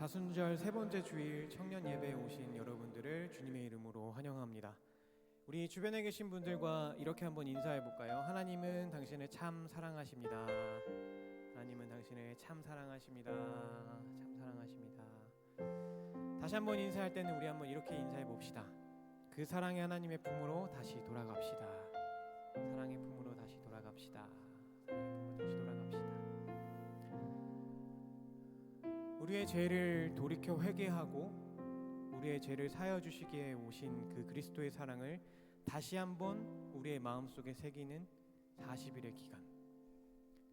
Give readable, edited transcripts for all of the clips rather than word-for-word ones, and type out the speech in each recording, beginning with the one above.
사순절 세 번째 주일 청년 예배에 오신 여러분들을 주님의 이름으로 환영합니다. 우리 주변에 계신 분들과 이렇게 한번 인사해 볼까요? 하나님은 당신을 참 사랑하십니다. 하나님은 당신을 참 사랑하십니다. 참 사랑하십니다. 다시 한번 인사할 때는 우리 한번 이렇게 인사해 봅시다. 그 사랑의 하나님의 품으로 다시 돌아갑시다. 사랑의 품으로 다시 돌아갑시다. 사랑의 품으로 다시 돌아갑시다. 우리의 죄를 돌이켜 회개하고 우리의 죄를 사하여 주시기에 오신 그 그리스도의 사랑을 다시 한번 우리의 마음속에 새기는 40일의 기간,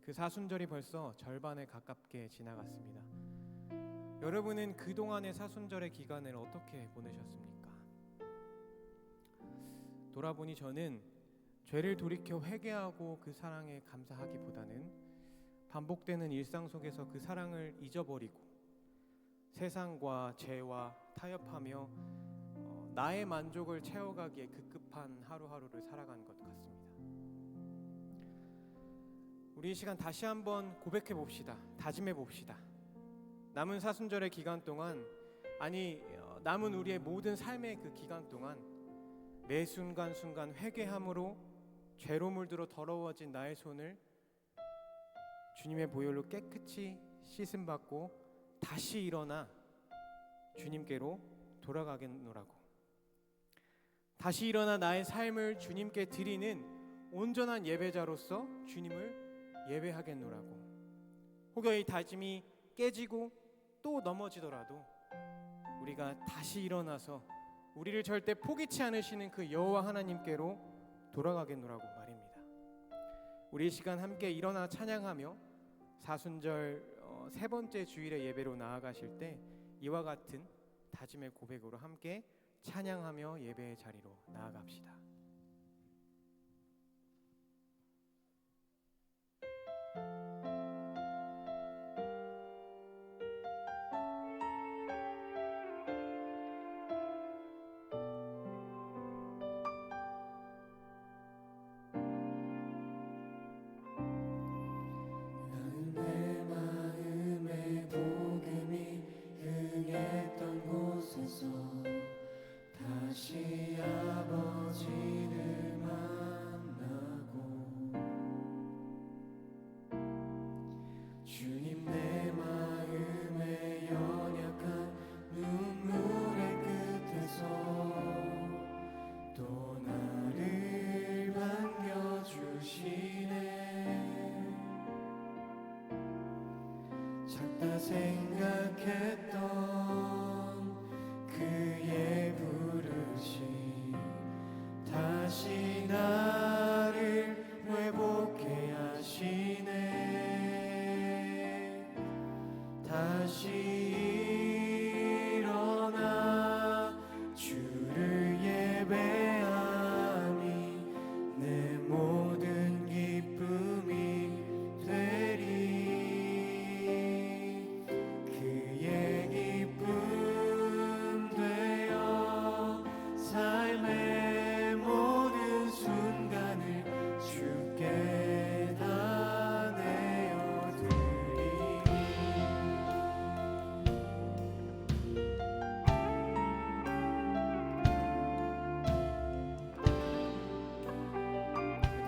그 사순절이 벌써 절반에 가깝게 지나갔습니다. 여러분은 그동안의 사순절의 기간을 어떻게 보내셨습니까? 돌아보니 저는 죄를 돌이켜 회개하고 그 사랑에 감사하기보다는 반복되는 일상 속에서 그 사랑을 잊어버리고 세상과 죄와 타협하며 나의 만족을 채워가기에 급급한 하루하루를 살아간 것 같습니다. 우리 이 시간 다시 한번 고백해 봅시다. 다짐해 봅시다. 남은 사순절의 기간 동안, 남은 우리의 모든 삶의 그 기간 동안 매 순간순간 회개함으로 죄로 물들어 더러워진 나의 손을 주님의 보혈로 깨끗이 씻음 받고 다시 일어나 주님께로 돌아가겠노라고, 다시 일어나 나의 삶을 주님께 드리는 온전한 예배자로서 주님을 예배하겠노라고, 혹여 이 다짐이 깨지고 또 넘어지더라도 우리가 다시 일어나서 우리를 절대 포기치 않으시는 그 여호와 하나님께로 돌아가겠노라고 말입니다. 우리 이 시간 함께 일어나 찬양하며 사순절 세 번째 주일의 예배로 나아가실 때 이와 같은 다짐의 고백으로 함께 찬양하며 예배의 자리로 나아갑시다. 다시 아버지를 만나고 주님 내 마음의 연약한 눈물의 끝에서 또 나를 반겨주시네. 작다 생각했던 그의 부르심 다시 나를 회복해 하시네. 다시 일어나 주를 예배하니 내 모든 기쁨이 되리. 그의 기쁨 되어 삶의 모든 순간을 주께 다 내어드리리.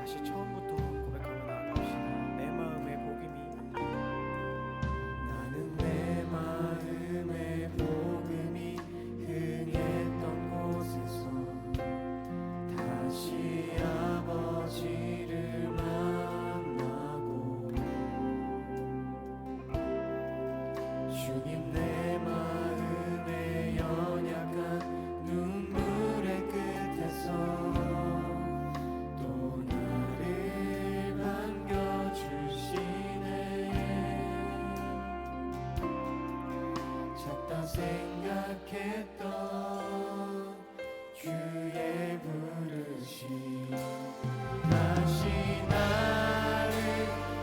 다시 처음부터 고백하며 나아갑시다. 내 마음의 복음이 나는 내 마음의 복음이 흥했던 곳에서 다시 아버지를 만나고 주님 내 마음의 연약한 눈물의 끝에서 또 나를 반겨주시네. 작다 생각했던 주의 부르심 다시 나를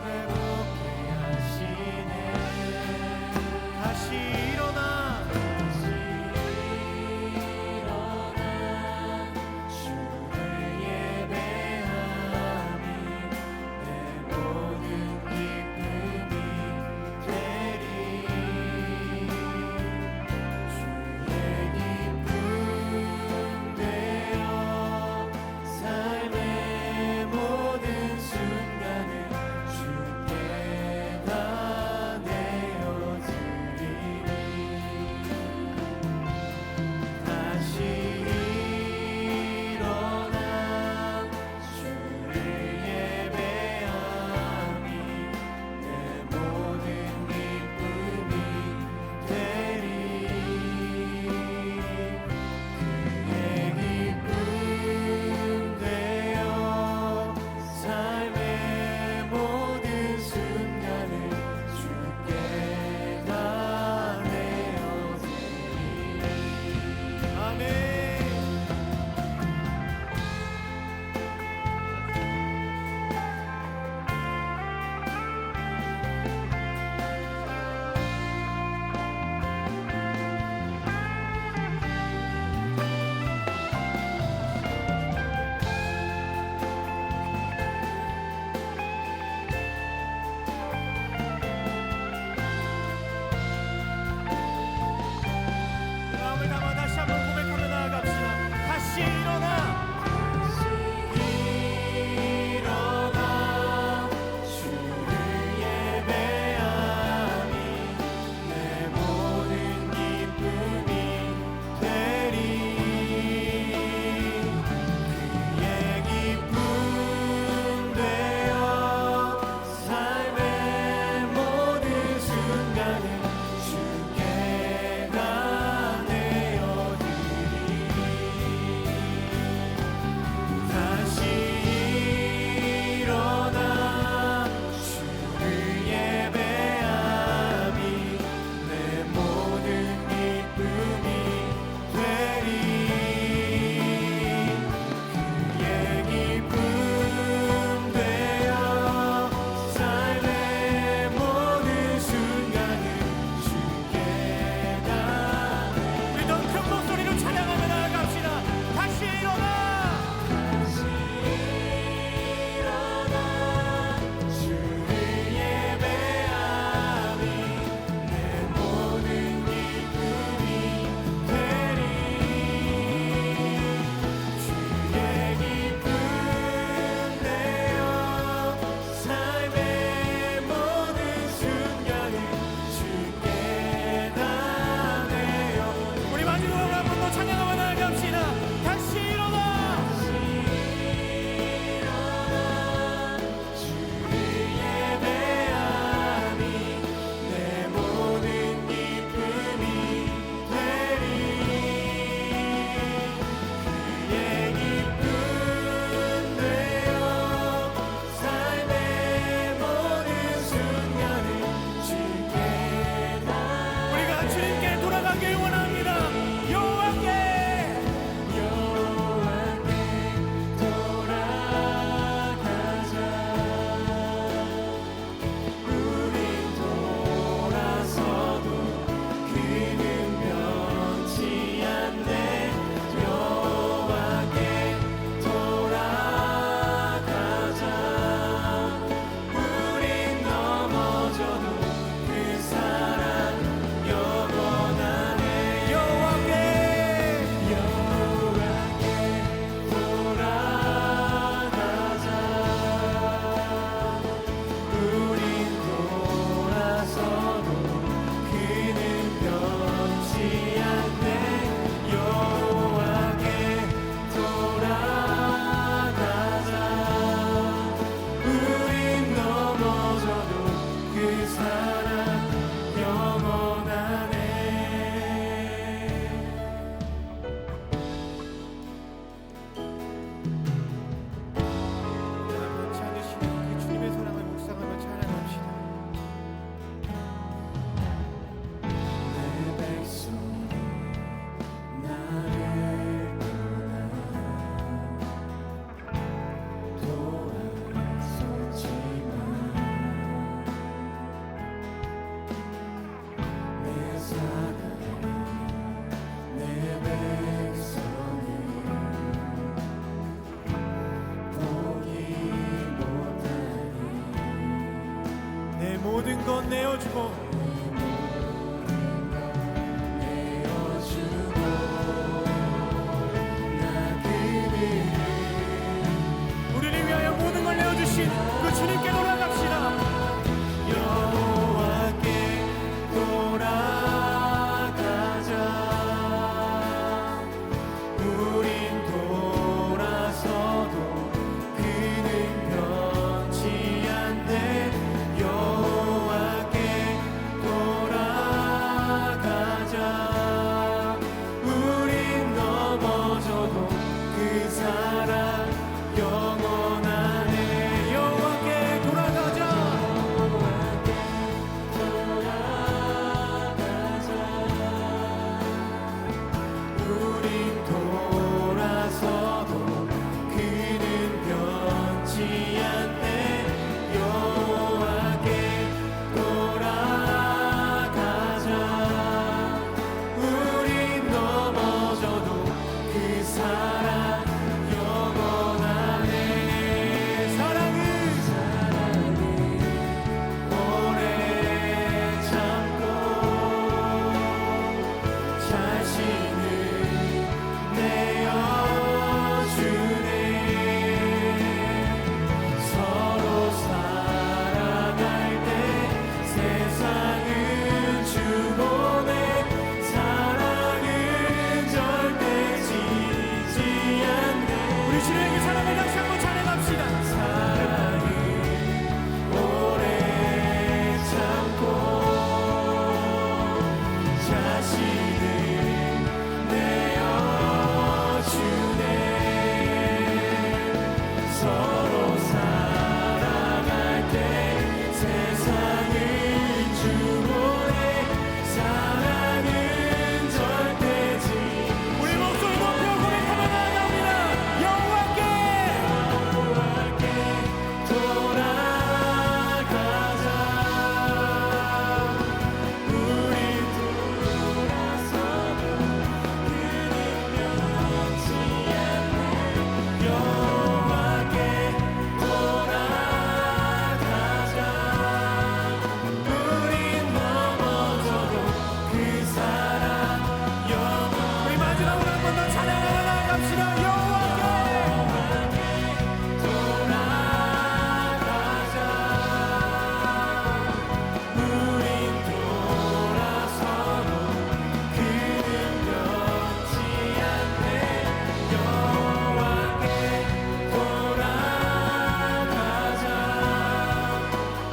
회복해 하시네. 다시 일어나 주를 예배하니 내 모든 기쁨이 되리. 모든 것 내어주고 우리를 위하여 모든 걸 내어주신 그 주님께 돌아갑시다. 여호와께 돌아가자. 우린 돌아서도 그는 변치 않네. 여호와께 돌아가자. 우린 넘어져도 그 사랑 영원하네. 여호와께 돌아가자. 우린 돌아서도 그는 변치 않네. 여호와께 돌아가자. 우린 넘어져도 그 사랑 영원하네. 사랑은 오래 참고 자신을 내어주네. 서로 살아갈 때 세상은 주보네. 사랑은 절대 지지 않네. 우리 주님에게 사랑을 다시 한번 찬양합시다. 사랑은 오래 참고 자신을 내어주네. 서로 살아갈 때 세상은 주보네. 사랑은 절대 우리 목소리 높여 고백하며 나아갑니다. 여호와께 돌아가자. 우리 돌아서도 그는 변치 않네. 여호와께 돌아가자. 우린 넘어져도 그 사랑 영원. 우리 마지막으로 한 번 더 찬양하며 나아갑시다. 여호와께 돌아가자. 우린 돌아서도 그는 변치 않네. 여호와께 돌아가자.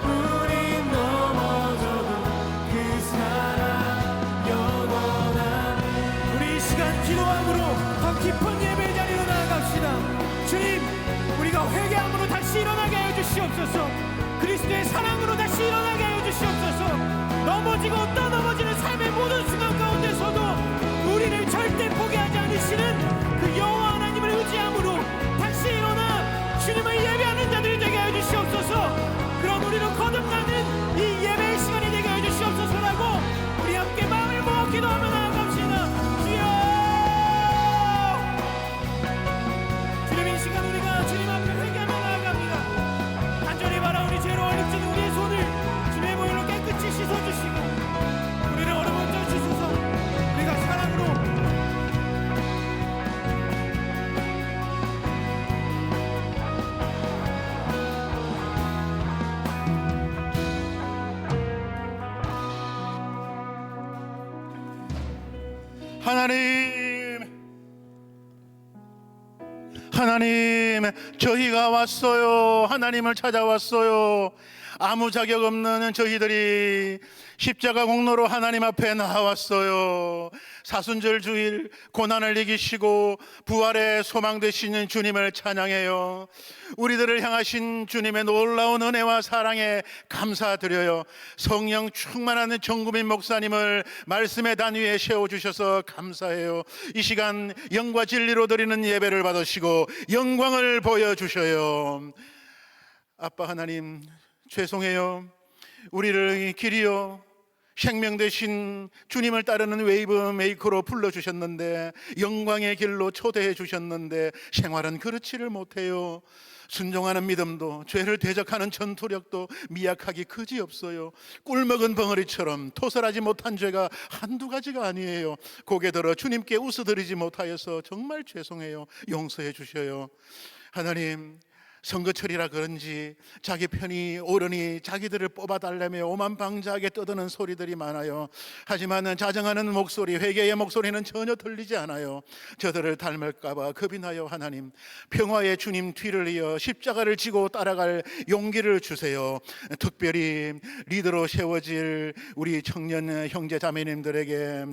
우린 넘어져도 그 사랑 영원하네. 우리 이 시간 기도함으로 더 깊은 예배 자리로 나아갑시다. 주님, 우리가 회개함으로 다시 일어나게 하여 주시옵소서. 그리스도의 사랑으로 다시 일어나게 하여 주시옵소서. 넘어지고 또 넘어지는 삶의 모든 순간 가운데서도 우리를 절대 포기하지 않으시는 그 여호와 하나님을 의지함으로 다시 일어나 주님을 예배하는 자들이 되게 하여 주시옵소서. 그런 우리로 거듭나는 이 예배의 시간이 되게 하여 주시옵소서라고 우리 함께 마음을 모아 기도하며 나아갑시다. 주여, 주님, 이 시간 우리가 주님 앞에 회개하며 나아갑니다. 간절히 바라오니 죄로 얼룩진 우리의 손을 주님의 보혈로 깨끗이 씻어주시고 우리를 얼어붙여 주소서. 우리가 사랑으로 하나님, 저희가 왔어요. 하나님을 찾아왔어요. 아무 자격 없는 저희들이 십자가 공로로 하나님 앞에 나왔어요. 사순절 주일 고난을 이기시고 부활의 소망 되시는 주님을 찬양해요. 우리들을 향하신 주님의 놀라운 은혜와 사랑에 감사드려요. 성령 충만한 정구민 목사님을 말씀의 단 위에 세워주셔서 감사해요. 이 시간 영과 진리로 드리는 예배를 받으시고 영광을 보여주셔요. 아빠 하나님, 죄송해요. 우리를 길이요 생명 대신 주님을 따르는 웨이브 메이커로 불러주셨는데, 영광의 길로 초대해 주셨는데 생활은 그렇지를 못해요. 순종하는 믿음도, 죄를 대적하는 전투력도 미약하기 그지없어요. 꿀먹은 벙어리처럼 토설하지 못한 죄가 한두 가지가 아니에요. 고개 들어 주님께 웃어드리지 못하여서 정말 죄송해요. 용서해 주셔요. 하나님, 선거철이라 그런지 자기 편이 옳으니 자기들을 뽑아달라며 오만방자하게 떠드는 소리들이 많아요. 하지만 자정하는 목소리, 회개의 목소리는 전혀 들리지 않아요. 저들을 닮을까봐 겁이 나요. 하나님, 평화의 주님 뒤를 이어 십자가를 지고 따라갈 용기를 주세요. 특별히 리더로 세워질 우리 청년 형제 자매님들에게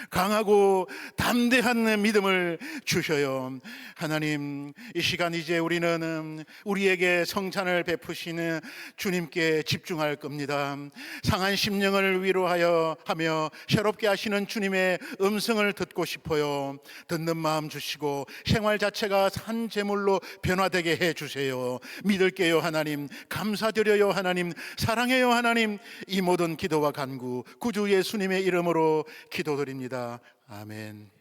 강하고 담대한 믿음을 주셔요. 하나님, 이 시간 이제 우리는 우리에게 성찬을 베푸시는 주님께 집중할 겁니다. 상한 심령을 위로하여 하며 새롭게 하시는 주님의 음성을 듣고 싶어요. 듣는 마음 주시고 생활 자체가 산 제물로 변화되게 해주세요. 믿을게요 하나님, 감사드려요 하나님, 사랑해요 하나님. 이 모든 기도와 간구 구주 예수님의 이름으로 기도드립니다. 아멘.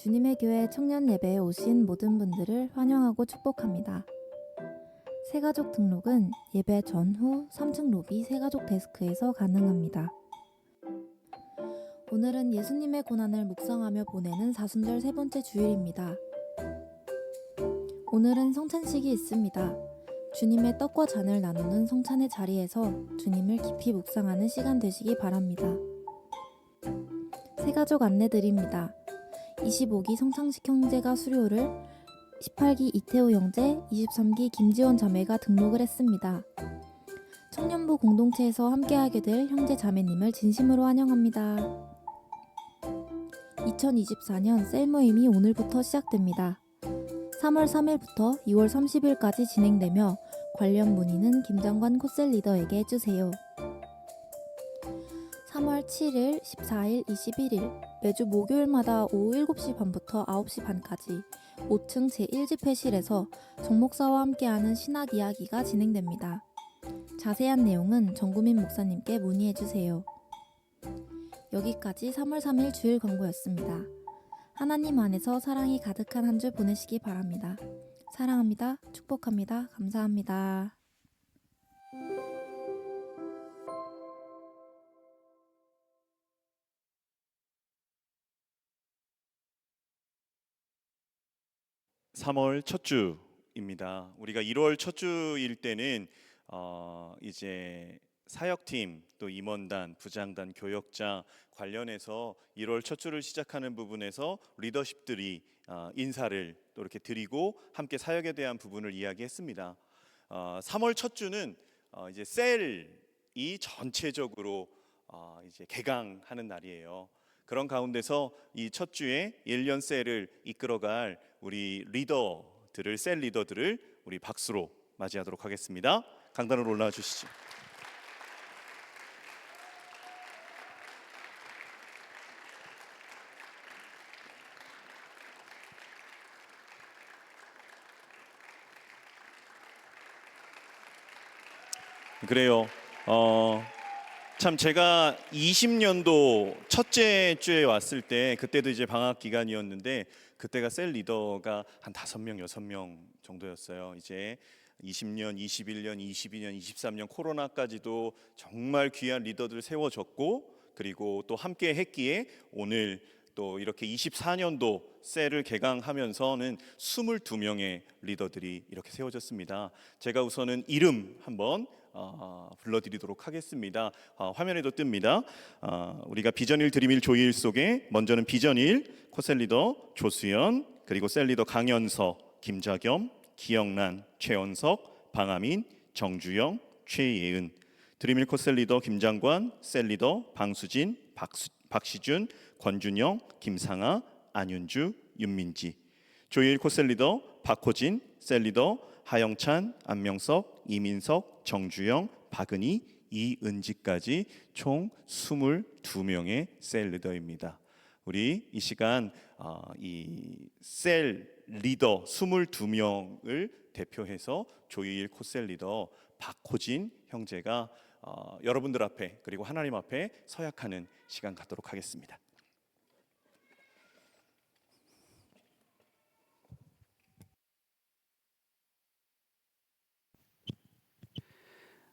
주님의 교회 청년 예배에 오신 모든 분들을 환영하고 축복합니다. 새가족 등록은 예배 전후 3층 로비 새가족 데스크에서 가능합니다. 오늘은 예수님의 고난을 묵상하며 보내는 사순절 세 번째 주일입니다. 오늘은 성찬식이 있습니다. 주님의 떡과 잔을 나누는 성찬의 자리에서 주님을 깊이 묵상하는 시간 되시기 바랍니다. 새가족 안내드립니다. 25기 성창식 형제가 수료를, 18기 이태호 형제, 23기 김지원 자매가 등록을 했습니다. 청년부 공동체에서 함께하게 될 형제 자매님을 진심으로 환영합니다. 2024년 셀 모임이 오늘부터 시작됩니다. 3월 3일부터 2월 30일까지 진행되며 관련 문의는 김장관 코셀 리더에게 해주세요. 3월 7일, 14일, 21일 매주 목요일마다 오후 7시 반부터 9시 반까지 5층 제1집회실에서 정목사와 함께하는 신학 이야기가 진행됩니다. 자세한 내용은 정구민 목사님께 문의해주세요. 여기까지 3월 3일 주일 광고였습니다. 하나님 안에서 사랑이 가득한 한 주 보내시기 바랍니다. 사랑합니다. 축복합니다. 감사합니다. (3월) 첫 주입니다. 우리가 1월 첫 주일 때는 이제 사역팀, 또 임원단, 부장단, 교역자 관련해서 1월 첫 주를 시작하는 부분에서 리더십들이 인사를 또 이렇게 드리고 함께 사역에 대한 부분을 이야기했습니다. 3월 첫 주는 이제 셀이 전체적으로 이제 개강하는 날이에요. 그런 가운데서 이 첫 주에 1년 셀을 이끌어갈 우리 리더들을, 셀 리더들을 우리 박수로 맞이하도록 하겠습니다. 강단으로 올라와 주시죠. 그래요. 참 제가 20년도 첫째 주에 왔을 때, 그때도 이제 방학 기간이었는데 그때가 셀 리더가 한 5명, 6명 정도였어요. 이제 20년, 21년, 22년, 23년 코로나까지도 정말 귀한 리더들 세워졌고, 그리고 또 함께 했기에 오늘 또 이렇게 24년도 셀을 개강하면서는 22명의 리더들이 이렇게 세워졌습니다. 제가 우선은 이름 한번 불러드리도록 하겠습니다. 화면에도 뜹니다. 우리가 비전1 드림1 조이일 속에 먼저는 비전1 코셀리더 조수연, 그리고 셀리더 강연서, 김자겸, 기영란, 최원석, 방아민, 정주영, 최예은, 드림1 코셀리더 김장관, 셀리더 방수진, 박시준, 권준영, 김상아, 안윤주, 윤민지. 조일 코셀리더 박호진, 셀리더 하영찬, 안명석, 이민석, 정주영, 박은희, 이은지까지 총 22명의 셀 리더입니다. 우리 이 시간 이 셀 리더 22명을 대표해서 조일 코셀 리더 박호진 형제가 여러분들 앞에 그리고 하나님 앞에 서약하는 시간 갖도록 하겠습니다.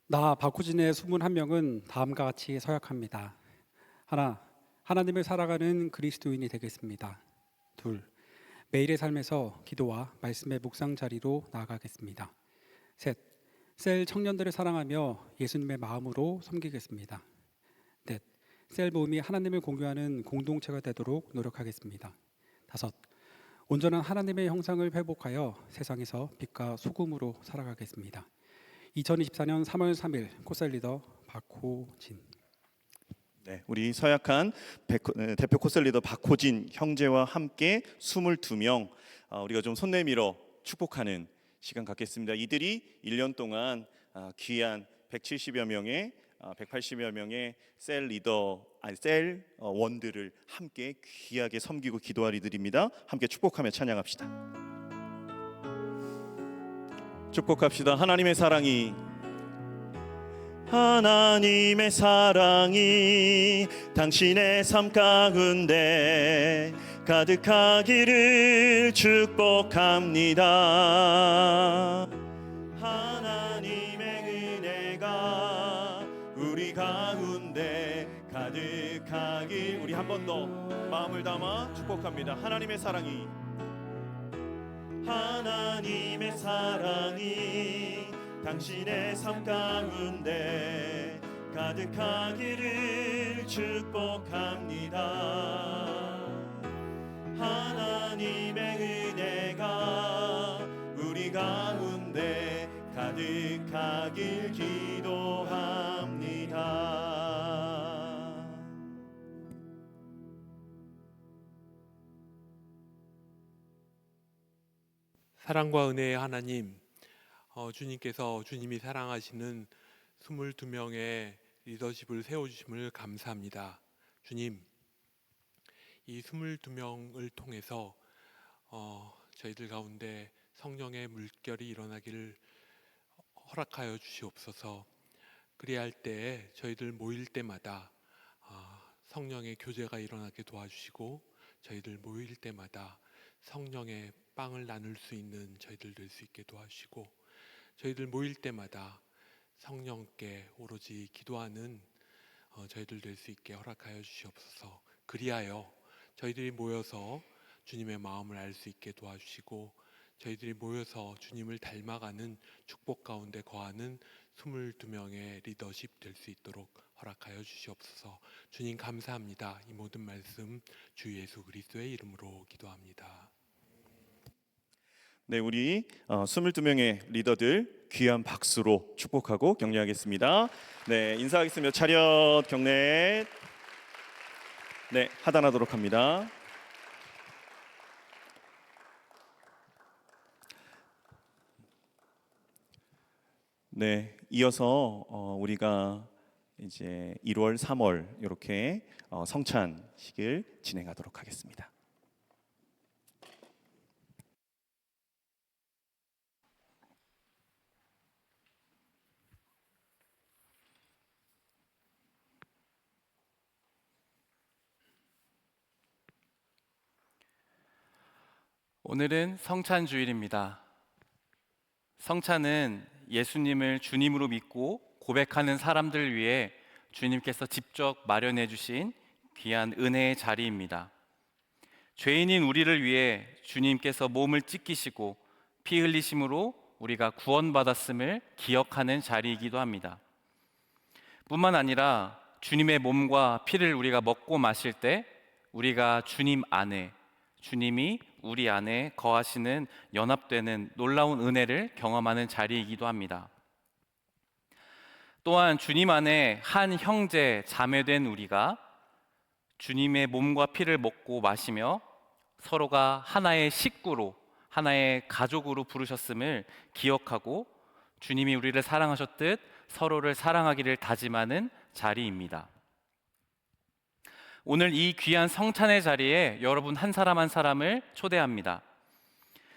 나 박호진의 21명은 다음과 같이 서약합니다. 하나, 하나님을 살아가는 그리스도인이 되겠습니다. 둘, 매일의 삶에서 기도와 말씀의 묵상 자리로 나아가겠습니다. 셋, 셀 청년들을 사랑하며 예수님의 마음으로 섬기겠습니다. 넷, 셀 모임이 하나님을 공유하는 공동체가 되도록 노력하겠습니다. 다섯, 온전한 하나님의 형상을 회복하여 세상에서 빛과 소금으로 살아가겠습니다. 2024년 3월 3일 코셀 리더 박호진. 네, 우리 서약한 대표 코셀 리더 박호진 형제와 함께 22명 우리가 좀 손 내밀어 축복하는 시간 갖겠습니다. 이들이 1년 동안 귀한 170여 명의 180여 명의 셀 원들을 함께 귀하게 섬기고 기도할 이들입니다. 함께 축복하며 찬양합시다. 축복합시다. 하나님의 사랑이 당신의 삶 가운데 가득하기를 축복합니다. 하나님의 은혜가 우리 가운데 가득하길. 우리 한 번 더 마음을 담아 축복합니다. 하나님의 사랑이 당신의 삶 가운데 가득하기를 축복합니다. 하나님의 은혜가 우리 가운데 가득하길 기도합니다. 사랑과 은혜의 하나님, 주님께서 주님이 사랑하시는 22명의 리더십을 세워주심을 감사합니다. 주님, 이 22명을 통해서 저희들 가운데 성령의 물결이 일어나기를 허락하여 주시옵소서. 그리할 할 때에 저희들 모일 때마다 성령의 교제가 일어나게 도와주시고, 저희들 모일 때마다 성령의 빵을 나눌 수 있는 저희들 될 수 있게 도와주시고, 저희들 모일 때마다 성령께 오로지 기도하는 저희들 될 수 있게 허락하여 주시옵소서. 그리하여 저희들이 모여서 주님의 마음을 알 수 있게 도와주시고, 저희들이 모여서 주님을 닮아가는 축복 가운데 거하는 22명의 리더십 될 수 있도록 허락하여 주시옵소서. 주님 감사합니다. 이 모든 말씀 주 예수 그리스도의 이름으로 기도합니다. 네, 우리 22명의 리더들 귀한 박수로 축복하고 격려하겠습니다. 네, 인사하겠습니다. 차렷 경례. 네, 하단하도록 합니다. 네, 이어서 우리가 이제 1월, 3월 이렇게 성찬식을 진행하도록 하겠습니다. 오늘은 성찬주일입니다. 성찬은 예수님을 주님으로 믿고 고백하는 사람들을 위해 주님께서 직접 마련해 주신 귀한 은혜의 자리입니다. 죄인인 우리를 위해 주님께서 몸을 찢기시고 피 흘리심으로 우리가 구원받았음을 기억하는 자리이기도 합니다. 뿐만 아니라 주님의 몸과 피를 우리가 먹고 마실 때 우리가 주님 안에, 주님이 우리 안에 거하시는 연합되는 놀라운 은혜를 경험하는 자리이기도 합니다. 또한 주님 안에 한 형제 자매된 우리가 주님의 몸과 피를 먹고 마시며 서로가 하나의 식구로, 하나의 가족으로 부르셨음을 기억하고 주님이 우리를 사랑하셨듯 서로를 사랑하기를 다짐하는 자리입니다. 오늘 이 귀한 성찬의 자리에 여러분 한 사람 한 사람을 초대합니다.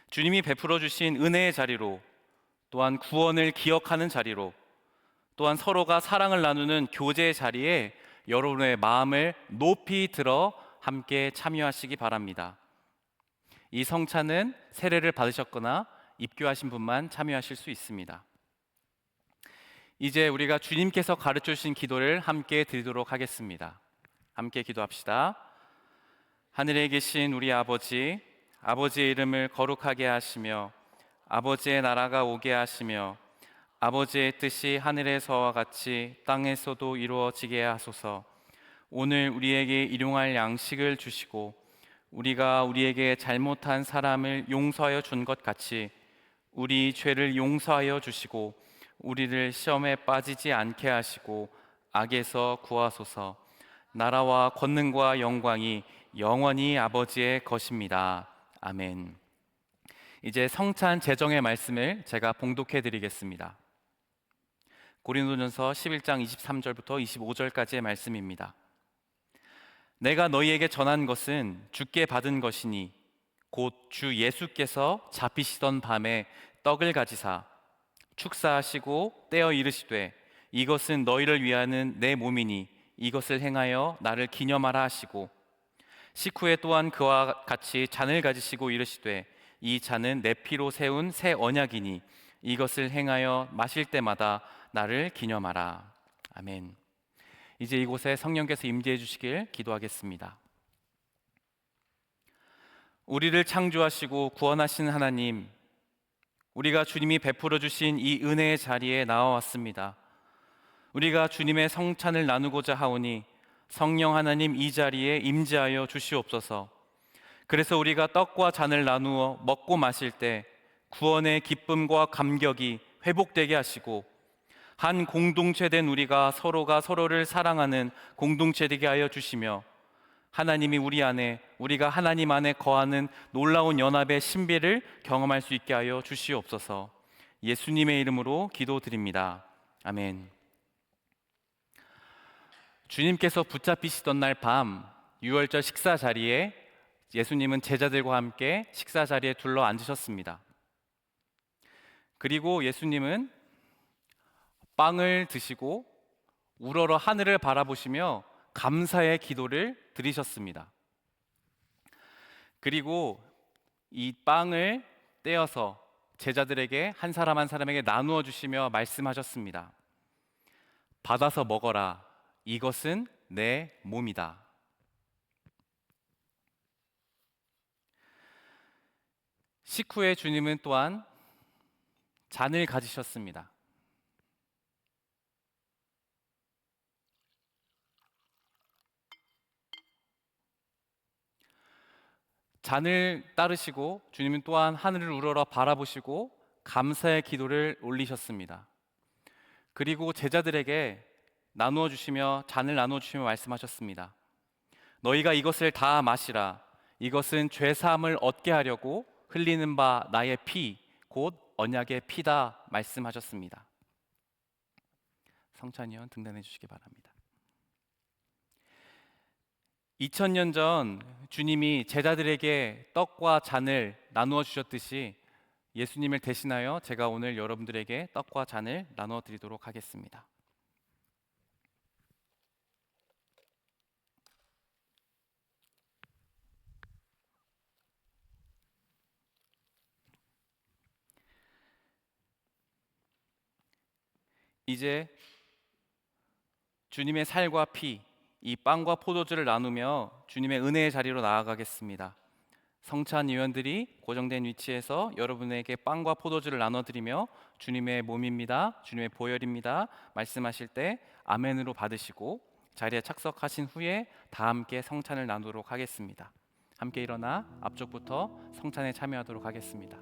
주님이 베풀어 주신 은혜의 자리로, 또한 구원을 기억하는 자리로, 또한 서로가 사랑을 나누는 교제의 자리에 여러분의 마음을 높이 들어 함께 참여하시기 바랍니다. 이 성찬은 세례를 받으셨거나 입교하신 분만 참여하실 수 있습니다. 이제 우리가 주님께서 가르쳐 주신 기도를 함께 드리도록 하겠습니다. 함께 기도합시다. 하늘에 계신 우리 아버지, 아버지의 이름을 거룩하게 하시며 아버지의 나라가 오게 하시며 아버지의 뜻이 하늘에서와 같이 땅에서도 이루어지게 하소서. 오늘 우리에게 일용할 양식을 주시고 우리가 우리에게 잘못한 사람을 용서하여 준 것 같이 우리 죄를 용서하여 주시고 우리를 시험에 빠지지 않게 하시고 악에서 구하소서. 나라와 권능과 영광이 영원히 아버지의 것입니다. 아멘. 이제 성찬 제정의 말씀을 제가 봉독해 드리겠습니다. 고린도전서 11장 23절부터 25절까지의 말씀입니다. 내가 너희에게 전한 것은 주께 받은 것이니 곧 주 예수께서 잡히시던 밤에 떡을 가지사 축사하시고 떼어 이르시되 이것은 너희를 위하는 내 몸이니 이것을 행하여 나를 기념하라 하시고 식후에 또한 그와 같이 잔을 가지시고 이르시되 이 잔은 내 피로 세운 새 언약이니 이것을 행하여 마실 때마다 나를 기념하라. 아멘. 이제 이곳에 성령께서 임재해 주시길 기도하겠습니다. 우리를 창조하시고 구원하신 하나님, 우리가 주님이 베풀어 주신 이 은혜의 자리에 나와왔습니다. 우리가 주님의 성찬을 나누고자 하오니 성령 하나님 이 자리에 임재하여 주시옵소서. 그래서 우리가 떡과 잔을 나누어 먹고 마실 때 구원의 기쁨과 감격이 회복되게 하시고 한 공동체 된 우리가 서로가 서로를 사랑하는 공동체 되게 하여 주시며 하나님이 우리 안에, 우리가 하나님 안에 거하는 놀라운 연합의 신비를 경험할 수 있게 하여 주시옵소서. 예수님의 이름으로 기도드립니다. 아멘. 주님께서 붙잡히시던 날 밤 유월절 식사 자리에 예수님은 제자들과 함께 식사 자리에 둘러 앉으셨습니다. 그리고 예수님은 빵을 드시고 우러러 하늘을 바라보시며 감사의 기도를 드리셨습니다. 그리고 이 빵을 떼어서 제자들에게 한 사람 한 사람에게 나누어 주시며 말씀하셨습니다. 받아서 먹어라. 이것은 내 몸이다. 식후에 주님은 또한 잔을 가지셨습니다. 잔을 따르시고 주님은 또한 하늘을 우러러 바라보시고 감사의 기도를 올리셨습니다. 그리고 제자들에게 나누어 주시며 잔을 나누어 주시며 말씀하셨습니다. 너희가 이것을 다 마시라. 이것은 죄 사함을 얻게 하려고 흘리는 바 나의 피, 곧 언약의 피다 말씀하셨습니다. 성찬위원 등단해 주시기 바랍니다. 2000년 전 주님이 제자들에게 떡과 잔을 나누어 주셨듯이 예수님을 대신하여 제가 오늘 여러분들에게 떡과 잔을 나누어 드리도록 하겠습니다. 이제 주님의 살과 피, 이 빵과 포도주를 나누며 주님의 은혜의 자리로 나아가겠습니다. 성찬 위원들이 고정된 위치에서 여러분에게 빵과 포도주를 나눠드리며 주님의 몸입니다, 주님의 보혈입니다 말씀하실 때 아멘으로 받으시고 자리에 착석하신 후에 다 함께 성찬을 나누도록 하겠습니다. 함께 일어나 앞쪽부터 성찬에 참여하도록 하겠습니다.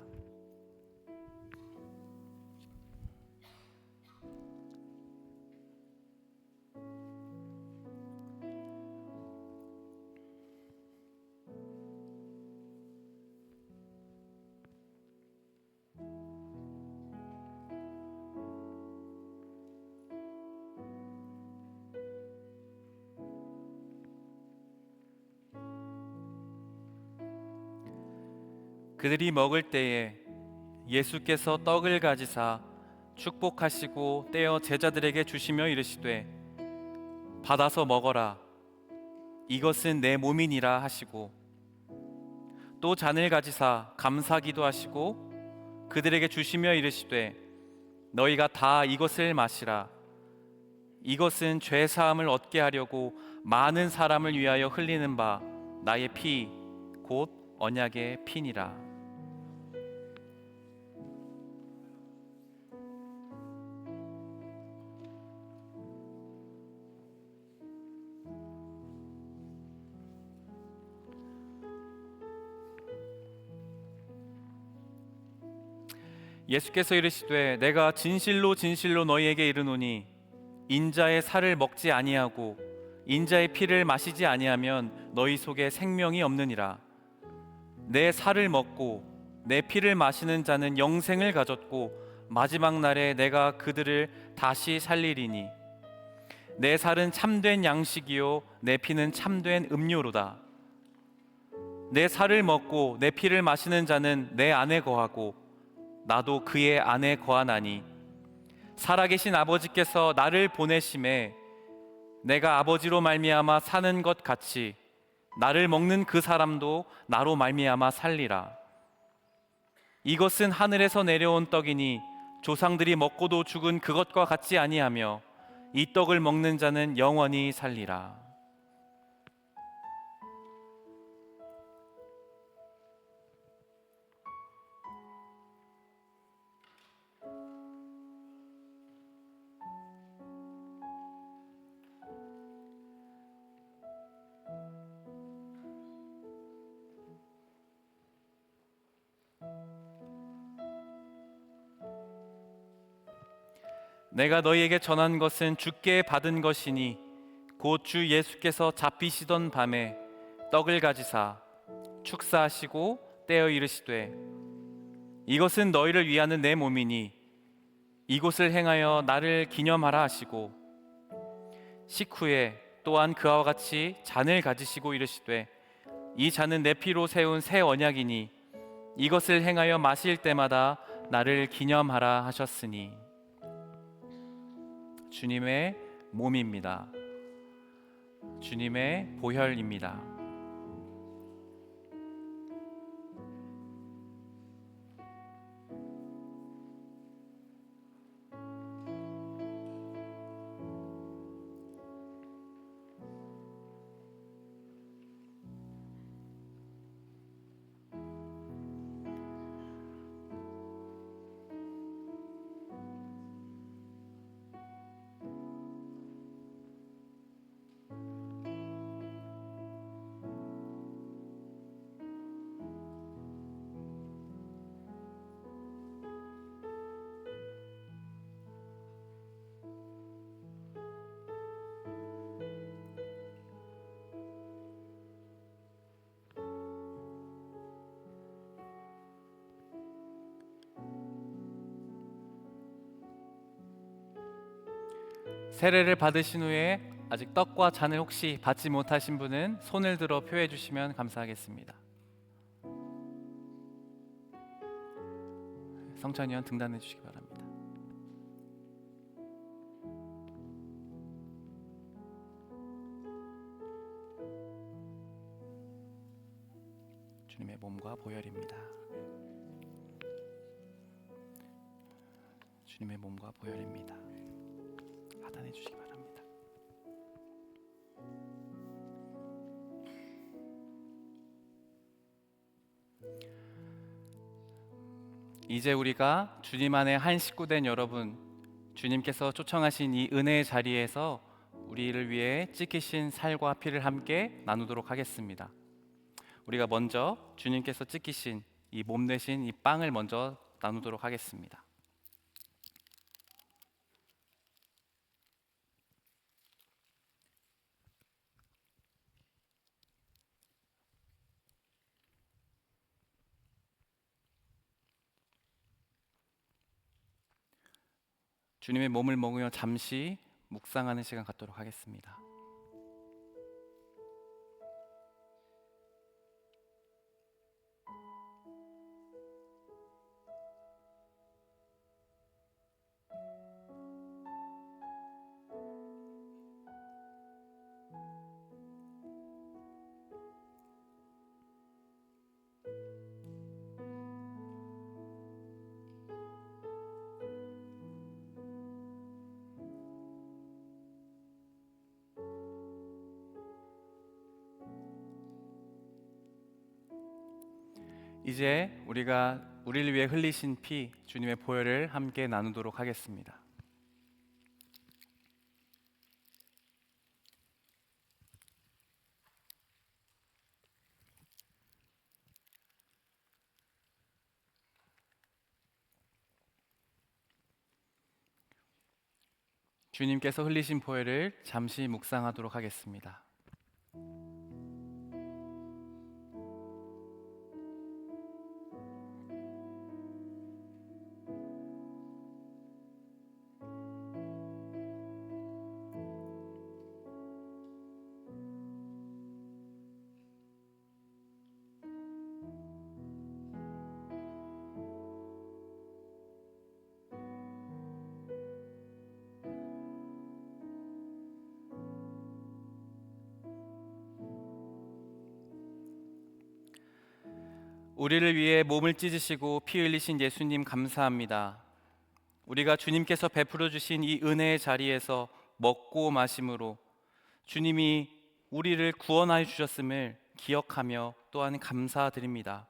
그들이 먹을 때에 예수께서 떡을 가지사 축복하시고 떼어 제자들에게 주시며 이르시되 받아서 먹어라 이것은 내 몸이니라 하시고 또 잔을 가지사 감사기도 하시고 그들에게 주시며 이르시되 너희가 다 이것을 마시라 이것은 죄 사함을 얻게 하려고 많은 사람을 위하여 흘리는 바 나의 피 곧 언약의 피니라. 예수께서 이르시되 내가 진실로 진실로 너희에게 이르노니 인자의 살을 먹지 아니하고 인자의 피를 마시지 아니하면 너희 속에 생명이 없느니라. 내 살을 먹고 내 피를 마시는 자는 영생을 가졌고 마지막 날에 내가 그들을 다시 살리리니 내 살은 참된 양식이요 내 피는 참된 음료로다. 내 살을 먹고 내 피를 마시는 자는 내 안에 거하고 나도 그의 안에 거하나니 살아계신 아버지께서 나를 보내심에 내가 아버지로 말미암아 사는 것 같이 나를 먹는 그 사람도 나로 말미암아 살리라. 이것은 하늘에서 내려온 떡이니 조상들이 먹고도 죽은 그것과 같지 아니하며 이 떡을 먹는 자는 영원히 살리라. 내가 너희에게 전한 것은 주께 받은 것이니 곧 주 예수께서 잡히시던 밤에 떡을 가지사 축사하시고 떼어 이르시되 이것은 너희를 위하는 내 몸이니 이곳을 행하여 나를 기념하라 하시고 식후에 또한 그와 같이 잔을 가지시고 이르시되 이 잔은 내 피로 세운 새 언약이니 이것을 행하여 마실 때마다 나를 기념하라 하셨으니 주님의 몸입니다. 주님의 보혈입니다. 세례를 받으신 후에 아직 떡과 잔을 혹시 받지 못하신 분은 손을 들어 표해 주시면 감사하겠습니다. 성찬위원 등단해 주시기 바랍니다. 주님의 몸과 보혈입니다. 주님의 몸과 보혈입니다. 하단해 주시기 바랍니다. 이제 우리가 주님 안에 한 식구된 여러분, 주님께서 초청하신 이 은혜의 자리에서 우리를 위해 찢기신 살과 피를 함께 나누도록 하겠습니다. 우리가 먼저 주님께서 찢기신 이 몸 대신 이 빵을 먼저 나누도록 하겠습니다. 주님의 몸을 먹으며 잠시 묵상하는 시간 갖도록 하겠습니다. 이제 우리가 우리를 위해 흘리신 피 주님의 보혈을 함께 나누도록 하겠습니다. 주님께서 흘리신 보혈을 잠시 묵상하도록 하겠습니다. 우리를 위해 몸을 찢으시고 피 흘리신 예수님 감사합니다. 우리가 주님께서 베풀어 주신 이 은혜의 자리에서 먹고 마심으로 주님이 우리를 구원하여 주셨음을 기억하며 또한 감사드립니다.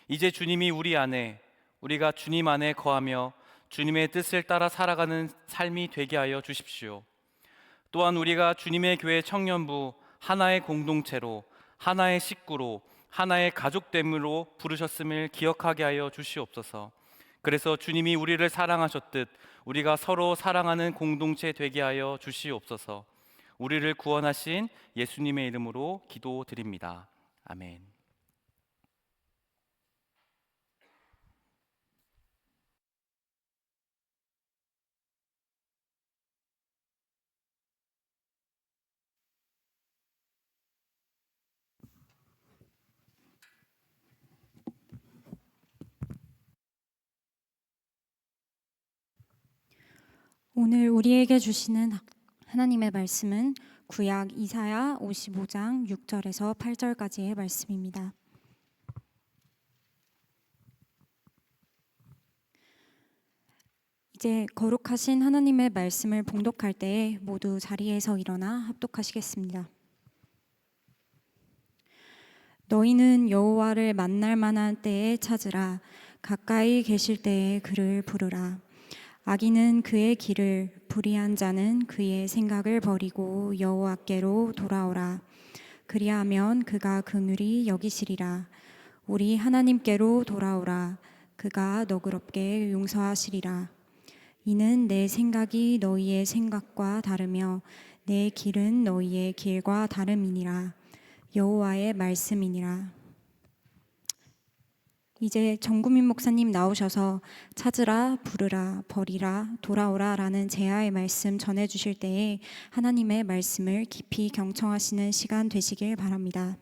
이제 주님이 우리 안에, 우리가 주님 안에 거하며 주님의 뜻을 따라 살아가는 삶이 되게 하여 주십시오. 또한 우리가 주님의 교회 청년부 하나의 공동체로, 하나의 식구로, 하나의 가족됨으로 부르셨음을 기억하게 하여 주시옵소서. 그래서 주님이 우리를 사랑하셨듯 우리가 서로 사랑하는 공동체 되게 하여 주시옵소서. 우리를 구원하신 예수님의 이름으로 기도드립니다. 아멘. 오늘 우리에게 주시는 하나님의 말씀은 구약 이사야 55장 6절에서 8절까지의 말씀입니다. 이제 거룩하신 하나님의 말씀을 봉독할 때에 모두 자리에서 일어나 합독하시겠습니다. 너희는 여호와를 만날 만한 때에 찾으라. 가까이 계실 때에 그를 부르라. 악인은 그의 길을, 불의한 자는 그의 생각을 버리고 여호와께로 돌아오라. 그리하면 그가 긍휼히 여기시리라. 우리 하나님께로 돌아오라. 그가 너그럽게 용서하시리라. 이는 내 생각이 너희의 생각과 다르며 내 길은 너희의 길과 다름이니라. 여호와의 말씀이니라. 이제 정구민 목사님 나오셔서 찾으라, 부르라, 버리라, 돌아오라 라는 제아의 말씀 전해주실 때에 하나님의 말씀을 깊이 경청하시는 시간 되시길 바랍니다.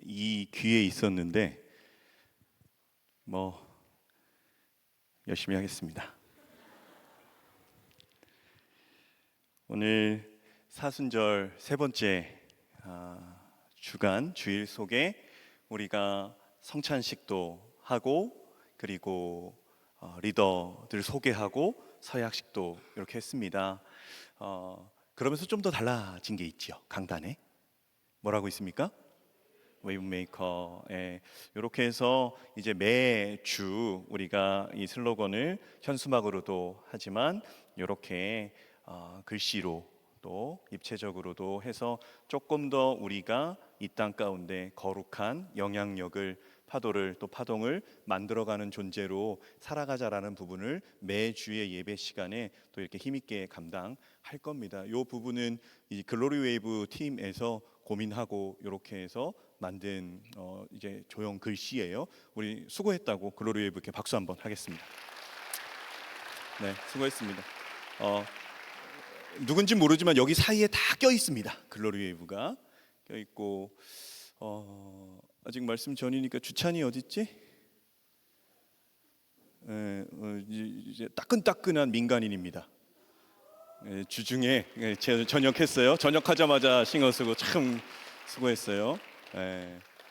이 귀에 있었는데 열심히 하겠습니다. 오늘 사순절 세 번째 주간 주일 속에 우리가 성찬식도 하고 그리고 리더들 소개하고 서약식도 이렇게 했습니다. 그러면서 좀 더 달라진 게 있죠. 강단에 뭐라고 있습니까? 웨이브메이커에 이렇게 해서 이제 매주 우리가 이 슬로건을 현수막으로도 하지만 이렇게 글씨로 또 입체적으로도 해서 조금 더 우리가 이 땅 가운데 거룩한 영향력을 파도를 또 파동을 만들어가는 존재로 살아가자라는 부분을 매주의 예배 시간에 또 이렇게 힘있게 감당할 겁니다. 이 부분은 이 글로리 웨이브 팀에서 고민하고 이렇게 해서 만든 이제 조형 글씨예요. 우리 수고했다고 글로리 웨이브 이렇게 박수 한번 하겠습니다. 네, 수고했습니다. 누군지 모르지만 여기 사이에 다 껴 있습니다. 글로리 웨이브가 껴 있고 아직 말씀 전이니까 주찬이 어디 있지? 이제 따끈따끈한 민간인입니다. 주중에 전역했어요. 전역하자마자 신경 쓰고 참 수고했어요.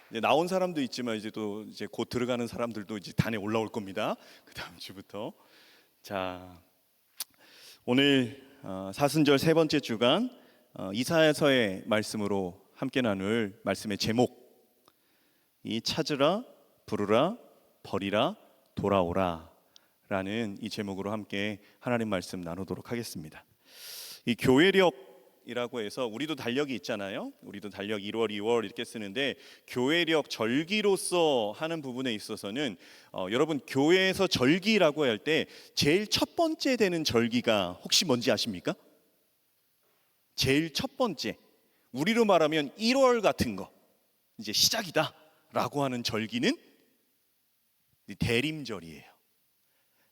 이제 나온 사람도 있지만 이제 또 이제 곧 들어가는 사람들도 이제 단에 올라올 겁니다. 그 다음 주부터. 자, 오늘 사순절 세 번째 주간 이사야서의 말씀으로 함께 나눌 말씀의 제목, 이 찾으라, 부르라, 버리라, 돌아오라 라는 이 제목으로 함께 하나님 말씀 나누도록 하겠습니다. 이 교회력이라고 해서 우리도 달력이 있잖아요. 우리도 달력 1월, 2월 이렇게 쓰는데 교회력 절기로서 하는 부분에 있어서는 여러분 교회에서 절기라고 할 때 제일 첫 번째 되는 절기가 혹시 뭔지 아십니까? 제일 첫 번째, 우리로 말하면 1월 같은 거, 이제 시작이다 라고 하는 절기는 대림절이에요.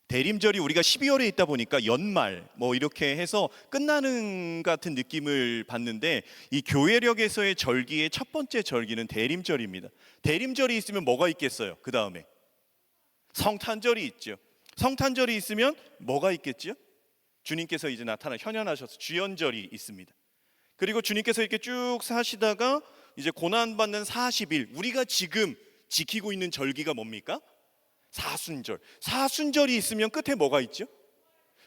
대림절이 우리가 12월에 있다 보니까 연말 뭐 이렇게 해서 끝나는 같은 느낌을 받는데, 이 교회력에서의 절기의 첫 번째 절기는 대림절입니다. 대림절이 있으면 뭐가 있겠어요? 그 다음에 성탄절이 있죠. 성탄절이 있으면 뭐가 있겠죠? 주님께서 이제 현현하셔서 주연절이 있습니다. 그리고 주님께서 이렇게 쭉 사시다가 이제 고난받는 40일, 우리가 지금 지키고 있는 절기가 뭡니까? 사순절. 사순절이 있으면 끝에 뭐가 있죠?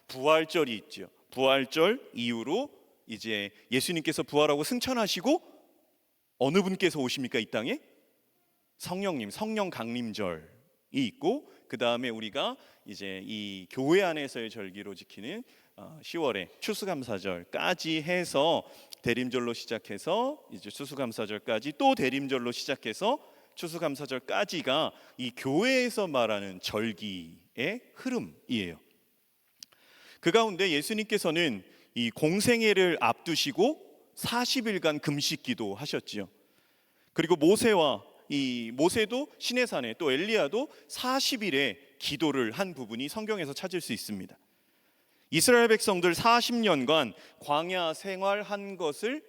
부활절이 있죠. 부활절 이후로 이제 예수님께서 부활하고 승천하시고 어느 분께서 오십니까? 이 땅에 성령님, 성령 강림절이 있고, 그 다음에 우리가 이제 이 교회 안에서의 절기로 지키는 10월에 추수감사절까지 해서 대림절로 시작해서 이제 추수감사절까지 또 대림절로 시작해서 추수감사절까지가 이 교회에서 말하는 절기의 흐름이에요. 그 가운데 예수님께서는 이 공생애를 앞두시고 40일간 금식기도 하셨지요. 그리고 모세도 시내산에, 또 엘리야도 40일의 기도를 한 부분이 성경에서 찾을 수 있습니다. 이스라엘 백성들 40년간 광야 생활한 것을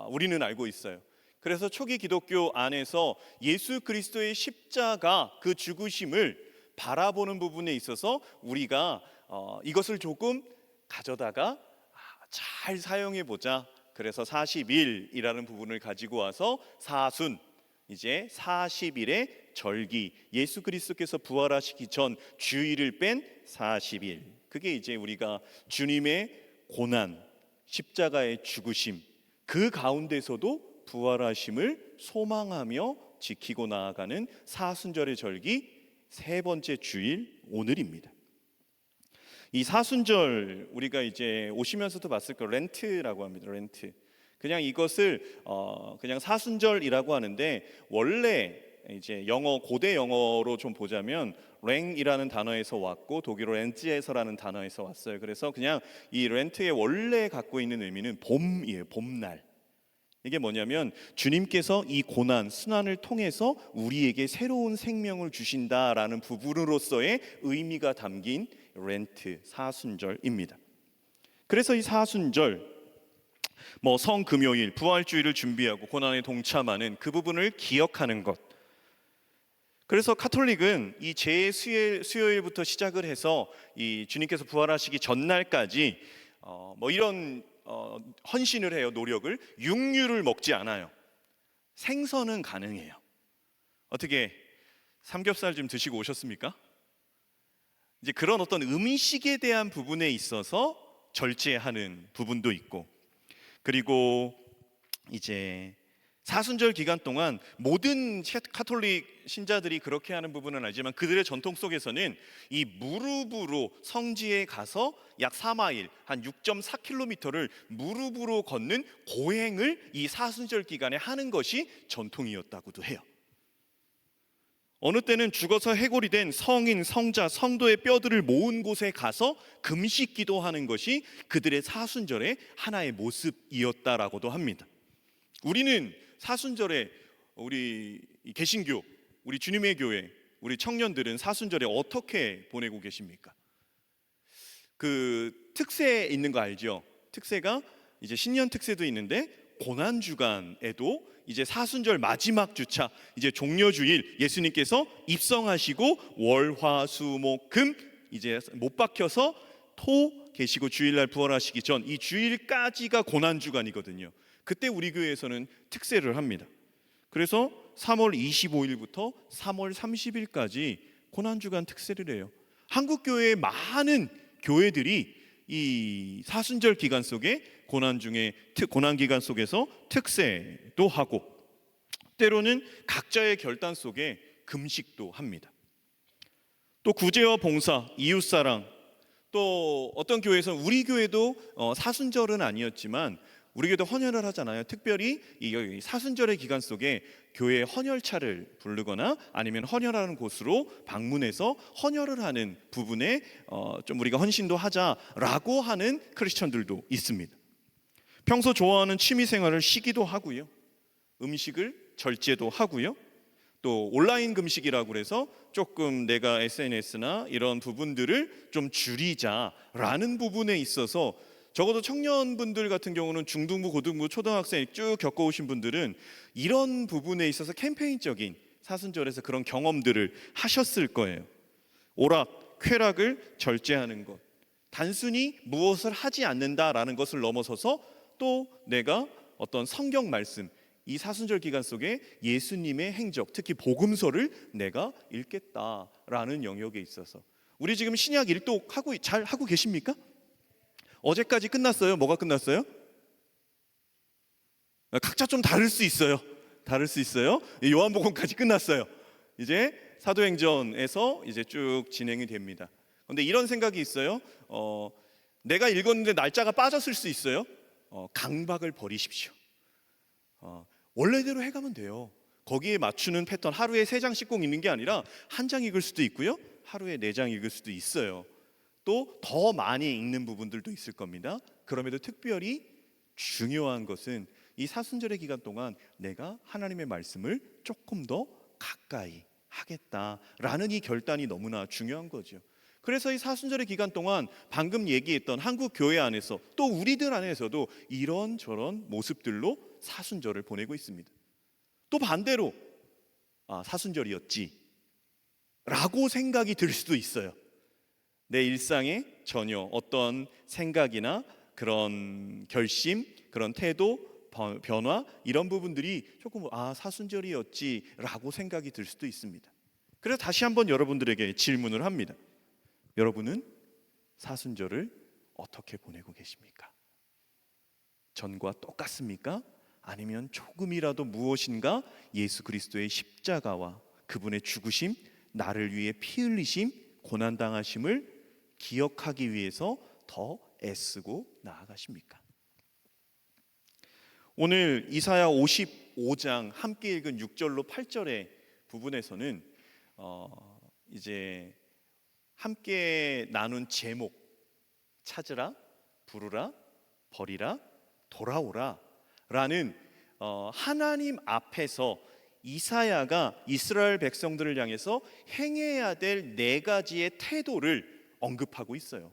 우리는 알고 있어요. 그래서 초기 기독교 안에서 예수 그리스도의 십자가, 그 죽으심을 바라보는 부분에 있어서 우리가 이것을 조금 가져다가 잘 사용해 보자. 그래서 40일이라는 부분을 가지고 와서 사순, 이제 40일의 절기, 예수 그리스도께서 부활하시기 전 주일을 뺀 40일, 그게 이제 우리가 주님의 고난, 십자가의 죽으심, 그 가운데서도 부활하심을 소망하며 지키고 나아가는 사순절의 절기 세 번째 주일 오늘입니다. 이 사순절 우리가 이제 오시면서도 봤을 거예요. 렌트라고 합니다. 렌트. 그냥 이것을 그냥 사순절이라고 하는데, 원래 이제 고대 영어로 좀 보자면 랭이라는 단어에서 왔고 독일어 렌츠에서라는 단어에서 왔어요. 그래서 그냥 이 렌트의 원래 갖고 있는 의미는 봄이에요. 봄날. 이게 뭐냐면 주님께서 이 고난, 순환을 통해서 우리에게 새로운 생명을 주신다라는 부분으로서의 의미가 담긴 렌트, 사순절입니다. 그래서 이 사순절, 성금요일, 부활주일을 준비하고 고난에 동참하는 그 부분을 기억하는 것. 그래서 카톨릭은 이 수요일부터 시작을 해서 이 주님께서 부활하시기 전날까지 이런 헌신을 해요. 노력을. 육류를 먹지 않아요. 생선은 가능해요. 어떻게 삼겹살 좀 드시고 오셨습니까? 이제 그런 어떤 음식에 대한 부분에 있어서 절제하는 부분도 있고, 그리고 이제 사순절 기간 동안 모든 카톨릭 신자들이 그렇게 하는 부분은 아니지만 그들의 전통 속에서는 이 무릎으로 성지에 가서 약 4마일, 한 6.4km를 무릎으로 걷는 고행을 이 사순절 기간에 하는 것이 전통이었다고도 해요. 어느 때는 죽어서 해골이 된 성인, 성자, 성도의 뼈들을 모은 곳에 가서 금식 기도하는 것이 그들의 사순절의 하나의 모습이었다라고도 합니다. 우리는 사순절에 우리 개신교, 우리 주님의 교회, 우리 청년들은 사순절에 어떻게 보내고 계십니까? 그 특세 있는 거 알죠? 특세가 이제 신년 특세도 있는데 고난 주간에도 이제 사순절 마지막 주차, 이제 종려주일, 예수님께서 입성하시고 월화수목금 이제 못 박혀서 토 계시고 주일날 부활하시기 전 이 주일까지가 고난 주간이거든요. 그때 우리 교회에서는 특세를 합니다. 그래서 3월 25일부터 3월 30일까지 고난 주간 특세를 해요. 한국 교회의 많은 교회들이 이 사순절 기간 속에 고난 기간 속에서 특세도 하고, 때로는 각자의 결단 속에 금식도 합니다. 또 구제와 봉사, 이웃사랑, 또 어떤 교회에서는, 우리 교회도 사순절은 아니었지만 우리 교회도 헌혈을 하잖아요. 특별히 이 사순절의 기간 속에 교회 헌혈차를 부르거나 아니면 헌혈하는 곳으로 방문해서 헌혈을 하는 부분에 좀 우리가 헌신도 하자라고 하는 크리스천들도 있습니다. 평소 좋아하는 취미 생활을 쉬기도 하고요. 음식을 절제도 하고요. 또 온라인 금식이라고 그래서 조금 내가 SNS나 이런 부분들을 좀 줄이자라는 부분에 있어서, 적어도 청년분들 같은 경우는 중등부, 고등부, 초등학생 쭉 겪어오신 분들은 이런 부분에 있어서 캠페인적인 사순절에서 그런 경험들을 하셨을 거예요. 오락, 쾌락을 절제하는 것, 단순히 무엇을 하지 않는다라는 것을 넘어서서 또 내가 어떤 성경 말씀, 이 사순절 기간 속에 예수님의 행적, 특히 복음서를 내가 읽겠다라는 영역에 있어서, 우리 지금 신약 일독 잘 하고 계십니까? 어제까지 끝났어요. 뭐가 끝났어요? 각자 좀 다를 수 있어요. 요한복음까지 끝났어요. 이제 사도행전에서 이제 쭉 진행이 됩니다. 그런데 이런 생각이 있어요. 내가 읽었는데 날짜가 빠졌을 수 있어요. 강박을 버리십시오. 원래대로 해가면 돼요. 거기에 맞추는 패턴, 하루에 3장씩 꼭 읽는 게 아니라 한 장 읽을 수도 있고요, 하루에 4장 읽을 수도 있어요. 또 더 많이 읽는 부분들도 있을 겁니다. 그럼에도 특별히 중요한 것은 이 사순절의 기간 동안 내가 하나님의 말씀을 조금 더 가까이 하겠다라는 이 결단이 너무나 중요한 거죠. 그래서 이 사순절의 기간 동안 방금 얘기했던 한국 교회 안에서, 또 우리들 안에서도 이런저런 모습들로 사순절을 보내고 있습니다. 또 반대로 사순절이었지 라고 생각이 들 수도 있어요. 내 일상에 전혀 어떤 생각이나 그런 결심, 그런 태도, 변화, 이런 부분들이 조금 사순절이었지 라고 생각이 들 수도 있습니다. 그래서 다시 한번 여러분들에게 질문을 합니다. 여러분은 사순절을 어떻게 보내고 계십니까? 전과 똑같습니까? 아니면 조금이라도 무엇인가 예수 그리스도의 십자가와 그분의 죽으심, 나를 위해 피 흘리심, 고난당하심을 기억하기 위해서 더 애쓰고 나아가십니까? 오늘 이사야 55장 함께 읽은 6절로 8절의 부분에서는 이제 함께 나눈 제목, 찾으라, 부르라, 버리라, 돌아오라 라는 하나님 앞에서 이사야가 이스라엘 백성들을 향해서 행해야 될 4가지의 태도를 언급하고 있어요.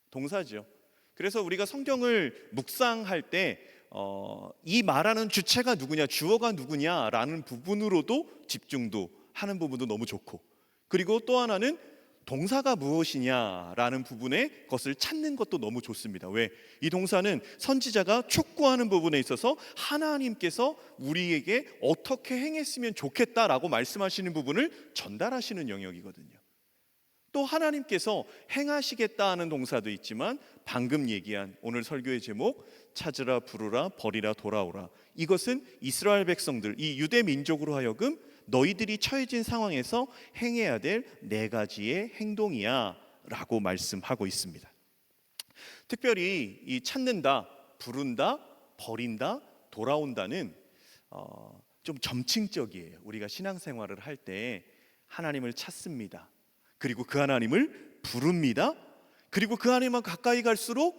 동사죠. 그래서 우리가 성경을 묵상할 때 이 말하는 주체가 누구냐, 주어가 누구냐라는 부분으로도 집중도 하는 부분도 너무 좋고, 그리고 또 하나는 동사가 무엇이냐라는 부분에 것을 찾는 것도 너무 좋습니다. 왜? 이 동사는 선지자가 촉구하는 부분에 있어서 하나님께서 우리에게 어떻게 행했으면 좋겠다라고 말씀하시는 부분을 전달하시는 영역이거든요. 또 하나님께서 행하시겠다 하는 동사도 있지만 방금 얘기한 오늘 설교의 제목 찾으라, 부르라, 버리라, 돌아오라, 이것은 이스라엘 백성들, 이 유대 민족으로 하여금 너희들이 처해진 상황에서 행해야 될 4가지의 행동이야 라고 말씀하고 있습니다. 특별히 이 찾는다, 부른다, 버린다, 돌아온다는 좀 점층적이에요. 우리가 신앙생활을 할 때 하나님을 찾습니다. 그리고 그 하나님을 부릅니다. 그리고 그 하나님만 가까이 갈수록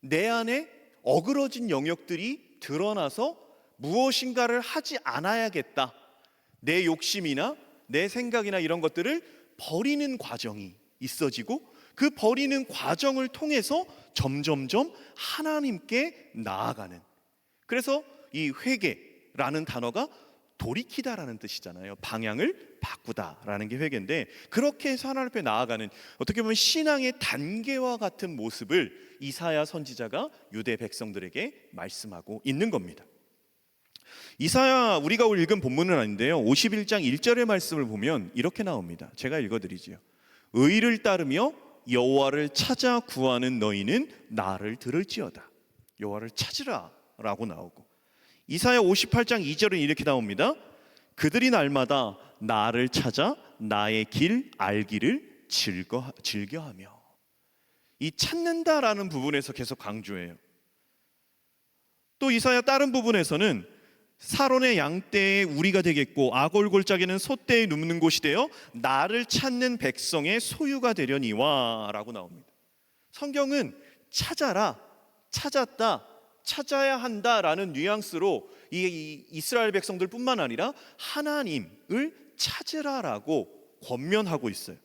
내 안에 어그러진 영역들이 드러나서 무엇인가를 하지 않아야겠다, 내 욕심이나 내 생각이나 이런 것들을 버리는 과정이 있어지고, 그 버리는 과정을 통해서 점점점 하나님께 나아가는, 그래서 이 회개라는 단어가 돌이키다라는 뜻이잖아요. 방향을 바꾸다라는 게 회개인데, 그렇게 해서 하나님 앞에 나아가는 어떻게 보면 신앙의 단계와 같은 모습을 이사야 선지자가 유대 백성들에게 말씀하고 있는 겁니다. 이사야 우리가 오늘 읽은 본문은 아닌데요, 51장 1절의 말씀을 보면 이렇게 나옵니다. 제가 읽어드리지요. 의를 따르며 여호와를 찾아 구하는 너희는 나를 들을지어다. 여호와를 찾으라 라고 나오고, 이사야 58장 2절은 이렇게 나옵니다. 그들이 날마다 나를 찾아 나의 길 알기를 즐겨하며. 이 찾는다라는 부분에서 계속 강조해요. 또 이사야 다른 부분에서는 사론의 양떼의 우리가 되겠고 아골골짜기는 소떼의 눕는 곳이 되어 나를 찾는 백성의 소유가 되려니와 라고 나옵니다. 성경은 찾아라, 찾았다, 찾아야 한다라는 뉘앙스로 이 이스라엘 백성들뿐만 아니라 하나님을 찾으라라고 권면하고 있어요.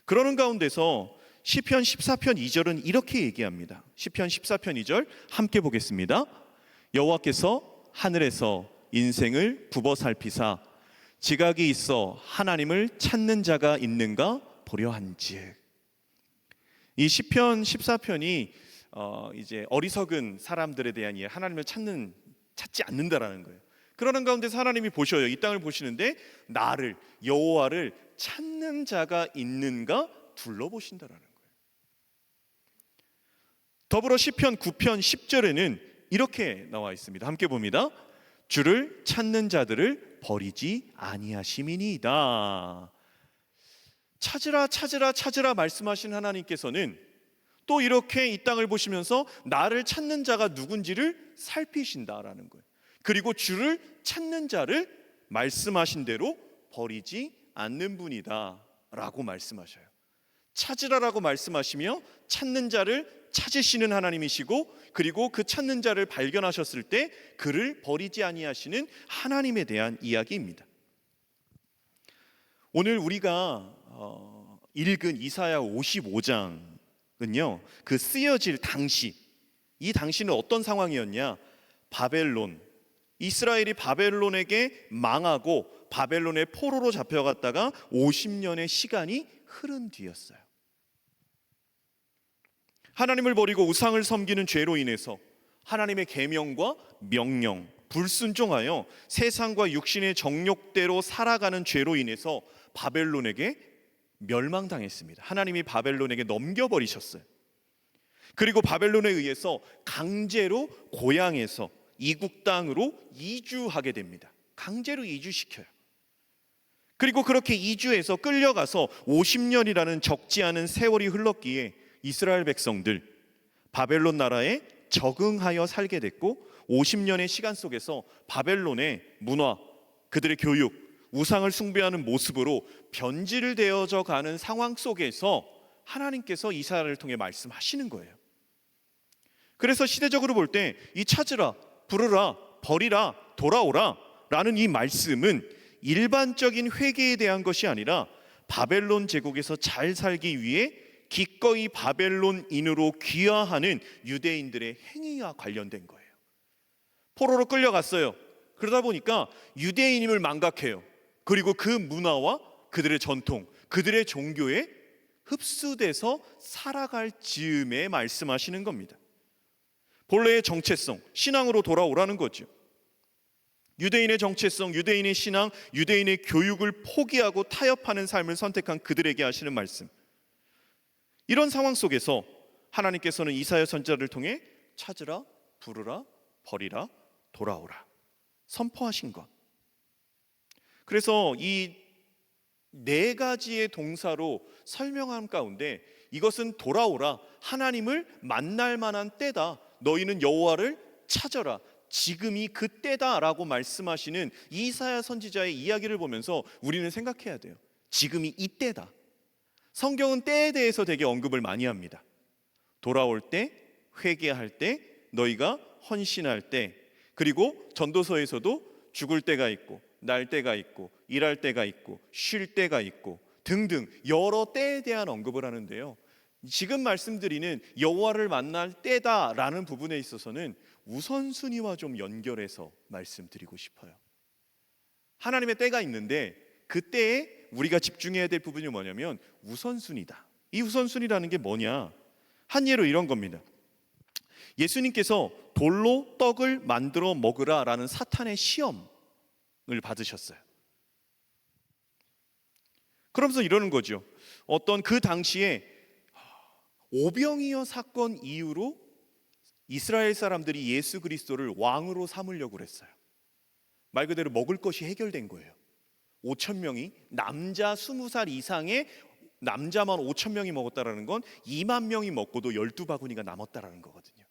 그러는 가운데서 시편 14편 2절은 이렇게 얘기합니다. 시편 14편 2절 함께 보겠습니다. 여호와께서 하늘에서 인생을 굽어 살피사 지각이 있어 하나님을 찾는 자가 있는가 보려 한즉. 이 시편 14편이 이제 어리석은 사람들에 대한 이야기, 하나님을 찾지 않는다라는 거예요. 그러는 가운데서 하나님이 보셔요. 이 땅을 보시는데 나를, 여호와를 찾는 자가 있는가 둘러보신다라는 거예요. 더불어 시편 9편 10절에는 이렇게 나와 있습니다. 함께 봅니다. 주를 찾는 자들을 버리지 아니하심이니이다. 찾으라 찾으라 찾으라 말씀하신 하나님께서는 또 이렇게 이 땅을 보시면서 나를 찾는 자가 누군지를 살피신다라는 거예요. 그리고 주를 찾는 자를 말씀하신 대로 버리지 않는 분이다 라고 말씀하셔요. 찾으라라고 말씀하시며 찾는 자를 찾으시는 하나님이시고, 그리고 그 찾는 자를 발견하셨을 때 그를 버리지 아니하시는 하나님에 대한 이야기입니다. 오늘 우리가 읽은 이사야 55장은요, 그 쓰여질 당시, 이 당시는 어떤 상황이었냐? 바벨론, 이스라엘이 바벨론에게 망하고 바벨론의 포로로 잡혀갔다가 50년의 시간이 흐른 뒤였어요. 하나님을 버리고 우상을 섬기는 죄로 인해서 하나님의 계명과 명령, 불순종하여 세상과 육신의 정욕대로 살아가는 죄로 인해서 바벨론에게 멸망당했습니다. 하나님이 바벨론에게 넘겨버리셨어요. 그리고 바벨론에 의해서 강제로 고향에서 이국 땅으로 이주하게 됩니다. 강제로 이주시켜요. 그리고 그렇게 이주해서 끌려가서 50년이라는 적지 않은 세월이 흘렀기에 이스라엘 백성들 바벨론 나라에 적응하여 살게 됐고, 50년의 시간 속에서 바벨론의 문화, 그들의 교육, 우상을 숭배하는 모습으로 변질되어져 가는 상황 속에서 하나님께서 이사야를 통해 말씀하시는 거예요. 그래서 시대적으로 볼 때 이 찾으라, 부르라, 버리라, 돌아오라 라는 이 말씀은 일반적인 회개에 대한 것이 아니라 바벨론 제국에서 잘 살기 위해 기꺼이 바벨론인으로 귀화하는 유대인들의 행위와 관련된 거예요. 포로로 끌려갔어요. 그러다 보니까 유대인임을 망각해요. 그리고 그 문화와 그들의 전통, 그들의 종교에 흡수돼서 살아갈 즈음에 말씀하시는 겁니다. 본래의 정체성, 신앙으로 돌아오라는 거죠. 유대인의 정체성, 유대인의 신앙, 유대인의 교육을 포기하고 타협하는 삶을 선택한 그들에게 하시는 말씀. 이런 상황 속에서 하나님께서는 이사야 선지자를 통해 찾으라, 부르라, 버리라, 돌아오라 선포하신 것. 그래서 이 네 가지의 동사로 설명한 가운데 이것은 돌아오라, 하나님을 만날 만한 때다, 너희는 여호와를 찾아라, 지금이 그 때다라고 말씀하시는 이사야 선지자의 이야기를 보면서 우리는 생각해야 돼요. 지금이 이 때다. 성경은 때에 대해서 되게 언급을 많이 합니다. 돌아올 때, 회개할 때, 너희가 헌신할 때, 그리고 전도서에서도 죽을 때가 있고 날 때가 있고 일할 때가 있고 쉴 때가 있고 등등 여러 때에 대한 언급을 하는데요, 지금 말씀드리는 여호와를 만날 때다라는 부분에 있어서는 우선순위와 좀 연결해서 말씀드리고 싶어요. 하나님의 때가 있는데 그 때에 우리가 집중해야 될 부분이 뭐냐면 우선순위다. 이 우선순위라는 게 뭐냐? 한 예로 이런 겁니다. 예수님께서 돌로 떡을 만들어 먹으라라는 사탄의 시험을 받으셨어요. 그러면서 이러는 거죠. 어떤 그 당시에 오병이어 사건 이후로 이스라엘 사람들이 예수 그리스도를 왕으로 삼으려고 그랬어요. 말 그대로 먹을 것이 해결된 거예요. 5천 명이 남자 20살 이상의 남자만 5천 명이 먹었다라는 건 2만 명이 먹고도 12바구니가 남았다라는 거거든요.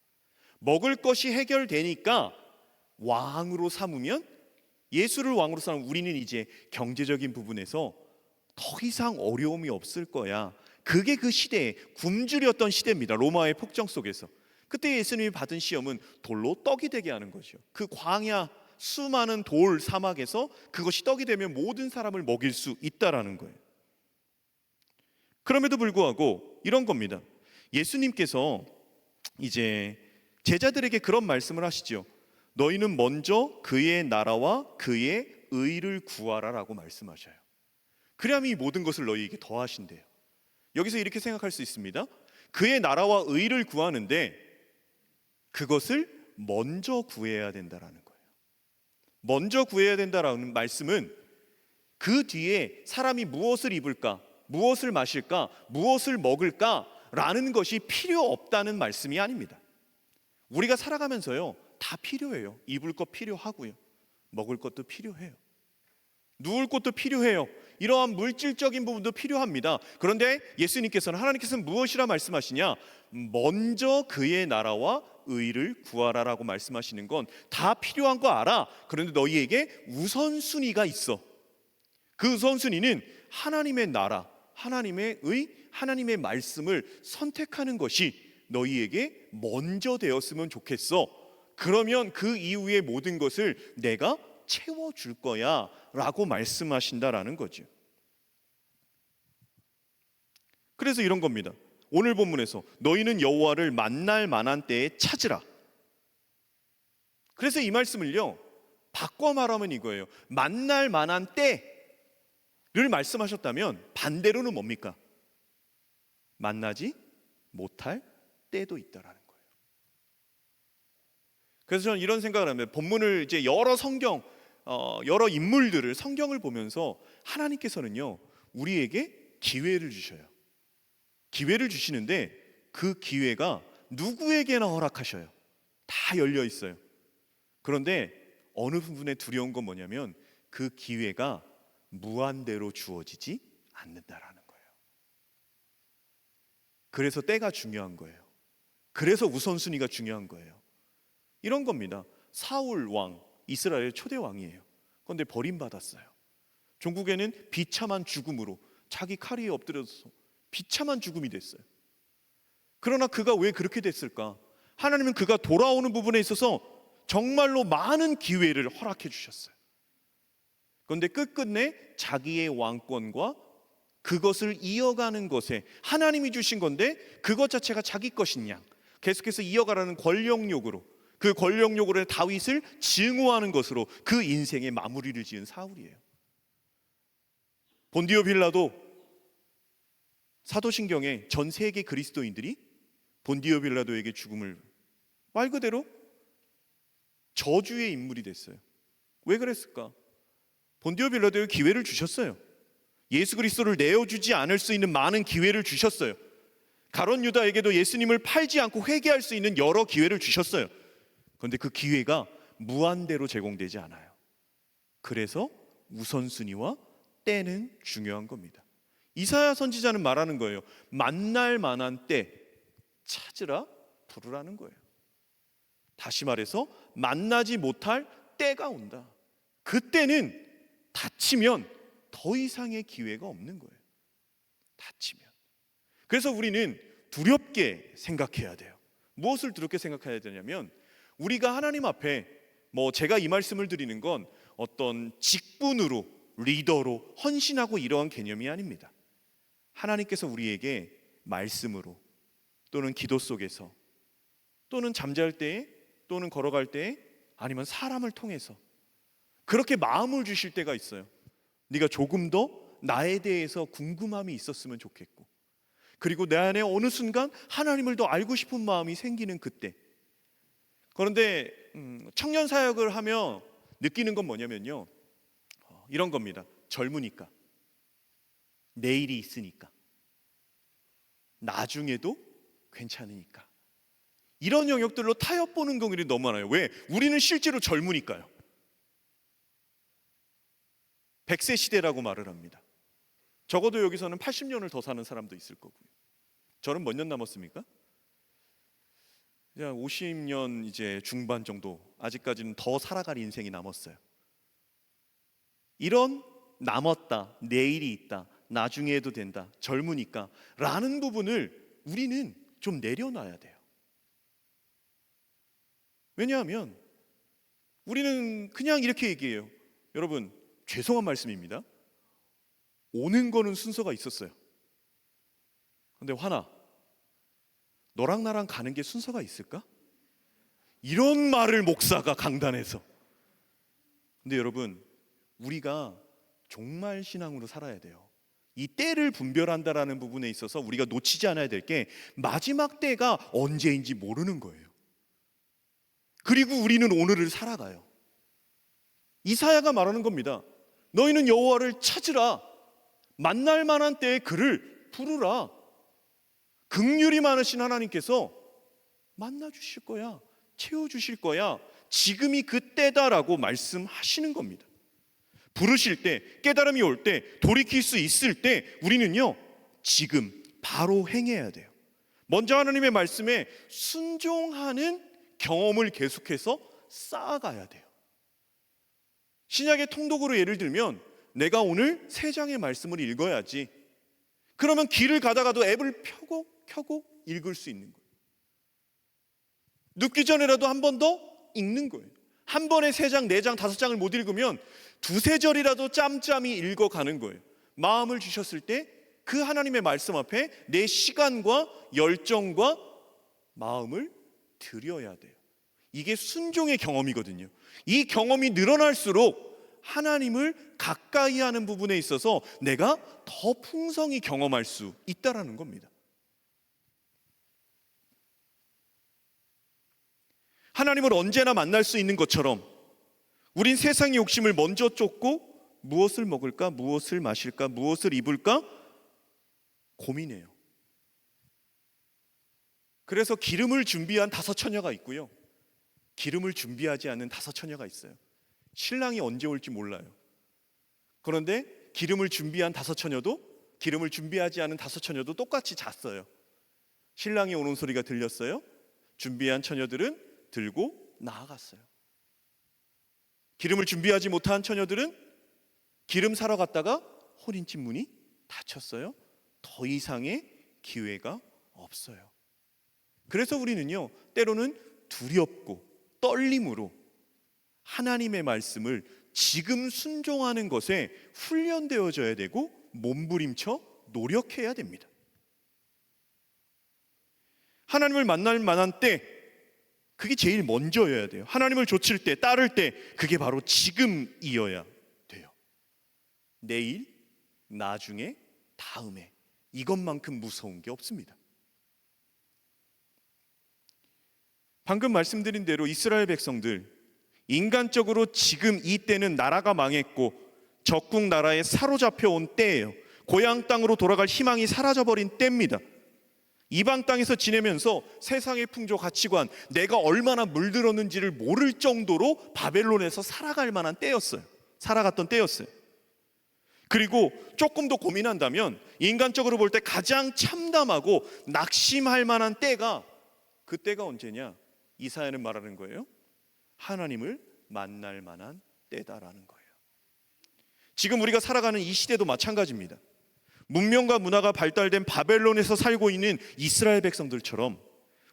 먹을 것이 해결되니까 왕으로 삼으면, 예수를 왕으로 삼으면 우리는 이제 경제적인 부분에서 더 이상 어려움이 없을 거야. 그게 그 시대의 굶주렸던 시대입니다. 로마의 폭정 속에서. 그때 예수님이 받은 시험은 돌로 떡이 되게 하는 거죠. 그 광야 수많은 돌 사막에서 그것이 떡이 되면 모든 사람을 먹일 수 있다라는 거예요. 그럼에도 불구하고 이런 겁니다. 예수님께서 이제 제자들에게 그런 말씀을 하시죠. 너희는 먼저 그의 나라와 그의 의를 구하라라고 말씀하셔요. 그래야만 이 모든 것을 너희에게 더하신대요. 여기서 이렇게 생각할 수 있습니다. 그의 나라와 의를 구하는데 그것을 먼저 구해야 된다라는 거예요. 먼저 구해야 된다라는 말씀은 그 뒤에 사람이 무엇을 입을까, 무엇을 마실까, 무엇을 먹을까 라는 것이 필요 없다는 말씀이 아닙니다. 우리가 살아가면서요, 다 필요해요. 입을 것 필요하고요, 먹을 것도 필요해요, 누울 것도 필요해요. 이러한 물질적인 부분도 필요합니다. 그런데 예수님께서는, 하나님께서는 무엇이라 말씀하시냐? 먼저 그의 나라와 의를 구하라라고 말씀하시는 건 다 필요한 거 알아. 그런데 너희에게 우선순위가 있어. 그 우선순위는 하나님의 나라, 하나님의 의, 하나님의 말씀을 선택하는 것이 너희에게 먼저 되었으면 좋겠어. 그러면 그 이후의 모든 것을 내가 채워줄 거야 라고 말씀하신다라는 거죠. 그래서 이런 겁니다. 오늘 본문에서 너희는 여호와를 만날 만한 때에 찾으라. 그래서 이 말씀을요, 바꿔 말하면 이거예요. 만날 만한 때를 말씀하셨다면 반대로는 뭡니까? 만나지 못할 때도 있다라는 거예요. 그래서 저는 이런 생각을 합니다. 본문을 이제 여러 성경, 여러 인물들을, 성경을 보면서 하나님께서는요, 우리에게 기회를 주셔요. 기회를 주시는데 그 기회가 누구에게나 허락하셔요. 다 열려 있어요. 그런데 어느 부분에 두려운 건 뭐냐면 그 기회가 무한대로 주어지지 않는다라는 거예요. 그래서 때가 중요한 거예요. 그래서 우선순위가 중요한 거예요. 이런 겁니다. 사울 왕, 이스라엘 초대 왕이에요. 그런데 버림받았어요. 종국에는 비참한 죽음으로 자기 칼 위에 엎드려서 비참한 죽음이 됐어요. 그러나 그가 왜 그렇게 됐을까? 하나님은 그가 돌아오는 부분에 있어서 정말로 많은 기회를 허락해 주셨어요. 그런데 끝끝내 자기의 왕권과 그것을 이어가는 것에, 하나님이 주신 건데 그것 자체가 자기 것인 양 계속해서 이어가라는 권력욕으로, 그 권력욕으로 다윗을 증오하는 것으로 그 인생의 마무리를 지은 사울이에요. 본디오 빌라도, 사도신경에 전 세계 그리스도인들이 본디오 빌라도에게 죽음을, 말 그대로 저주의 인물이 됐어요. 왜 그랬을까? 본디오 빌라도에게 기회를 주셨어요. 예수 그리스도를 내어주지 않을 수 있는 많은 기회를 주셨어요. 가룟 유다에게도 예수님을 팔지 않고 회개할 수 있는 여러 기회를 주셨어요. 그런데 그 기회가 무한대로 제공되지 않아요. 그래서 우선순위와 때는 중요한 겁니다. 이사야 선지자는 말하는 거예요. 만날 만한 때 찾으라, 부르라는 거예요. 다시 말해서 만나지 못할 때가 온다. 그때는 다치면 더 이상의 기회가 없는 거예요. 다치면. 그래서 우리는 두렵게 생각해야 돼요. 무엇을 두렵게 생각해야 되냐면, 우리가 하나님 앞에, 제가 이 말씀을 드리는 건 어떤 직분으로, 리더로 헌신하고 이러한 개념이 아닙니다. 하나님께서 우리에게 말씀으로 또는 기도 속에서 또는 잠잘 때에 또는 걸어갈 때, 아니면 사람을 통해서 그렇게 마음을 주실 때가 있어요. 네가 조금 더 나에 대해서 궁금함이 있었으면 좋겠고, 그리고 내 안에 어느 순간 하나님을 더 알고 싶은 마음이 생기는 그때. 그런데 청년 사역을 하며 느끼는 건 뭐냐면요, 이런 겁니다. 젊으니까, 내일이 있으니까, 나중에도 괜찮으니까, 이런 영역들로 타협보는 경우들이 너무 많아요. 왜? 우리는 실제로 젊으니까요. 100세 시대라고 말을 합니다. 적어도 여기서는 80년을 더 사는 사람도 있을 거고요. 저는 몇 년 남았습니까? 그냥 50년 이제 중반 정도, 아직까지는 더 살아갈 인생이 남았어요. 이런 남았다, 내일이 있다, 나중에 해도 된다, 젊으니까 라는 부분을 우리는 좀 내려놔야 돼요. 왜냐하면 우리는 그냥 이렇게 얘기해요. 여러분, 죄송한 말씀입니다. 오는 거는 순서가 있었어요. 근데 화나, 너랑 나랑 가는 게 순서가 있을까? 이런 말을 목사가 강단에서. 근데 여러분, 우리가 정말 신앙으로 살아야 돼요. 이 때를 분별한다라는 부분에 있어서 우리가 놓치지 않아야 될 게, 마지막 때가 언제인지 모르는 거예요. 그리고 우리는 오늘을 살아가요. 이사야가 말하는 겁니다. 너희는 여호와를 찾으라. 만날 만한 때에 그를 부르라. 긍휼이 많으신 하나님께서 만나 주실 거야, 채워 주실 거야. 지금이 그 때다라고 말씀하시는 겁니다. 부르실 때, 깨달음이 올 때, 돌이킬 수 있을 때 우리는요, 지금 바로 행해야 돼요. 먼저 하나님의 말씀에 순종하는 경험을 계속해서 쌓아가야 돼요. 신약의 통독으로 예를 들면, 내가 오늘 3장의 말씀을 읽어야지. 그러면 길을 가다가도 앱을 켜고 읽을 수 있는 거예요. 눕기 전에라도 한 번 더 읽는 거예요. 한 번에 3장, 4장, 5장을 못 읽으면 2-3절이라도 짬짬이 읽어가는 거예요. 마음을 주셨을 때 그 하나님의 말씀 앞에 내 시간과 열정과 마음을 드려야 돼요. 이게 순종의 경험이거든요. 이 경험이 늘어날수록 하나님을 가까이 하는 부분에 있어서 내가 더 풍성히 경험할 수 있다라는 겁니다. 하나님을 언제나 만날 수 있는 것처럼 우린 세상의 욕심을 먼저 쫓고 무엇을 먹을까, 무엇을 마실까, 무엇을 입을까 고민해요. 그래서 기름을 준비한 5 처녀가 있고요, 기름을 준비하지 않은 5 처녀가 있어요. 신랑이 언제 올지 몰라요. 그런데 기름을 준비한 5 처녀도, 기름을 준비하지 않은 5 처녀도 똑같이 잤어요. 신랑이 오는 소리가 들렸어요. 준비한 처녀들은 들고 나아갔어요. 기름을 준비하지 못한 처녀들은 기름 사러 갔다가 혼인집 문이 닫혔어요. 더 이상의 기회가 없어요. 그래서 우리는요, 때로는 두렵고 떨림으로 하나님의 말씀을 지금 순종하는 것에 훈련되어져야 되고 몸부림쳐 노력해야 됩니다. 하나님을 만날 만한 때, 그게 제일 먼저여야 돼요. 하나님을 좇을 때, 따를 때, 그게 바로 지금이어야 돼요. 내일, 나중에, 다음에, 이것만큼 무서운 게 없습니다. 방금 말씀드린 대로 이스라엘 백성들, 인간적으로 지금 이 때는 나라가 망했고 적국 나라에 사로잡혀 온 때예요. 고향 땅으로 돌아갈 희망이 사라져버린 때입니다. 이방 땅에서 지내면서 세상의 풍조 가치관, 내가 얼마나 물들었는지를 모를 정도로 바벨론에서 살아갈 만한 때였어요. 살아갔던 때였어요. 그리고 조금 더 고민한다면 인간적으로 볼 때 가장 참담하고 낙심할 만한 때가, 그 때가 언제냐? 이사야는 말하는 거예요. 하나님을 만날 만한 때다라는 거예요. 지금 우리가 살아가는 이 시대도 마찬가지입니다. 문명과 문화가 발달된 바벨론에서 살고 있는 이스라엘 백성들처럼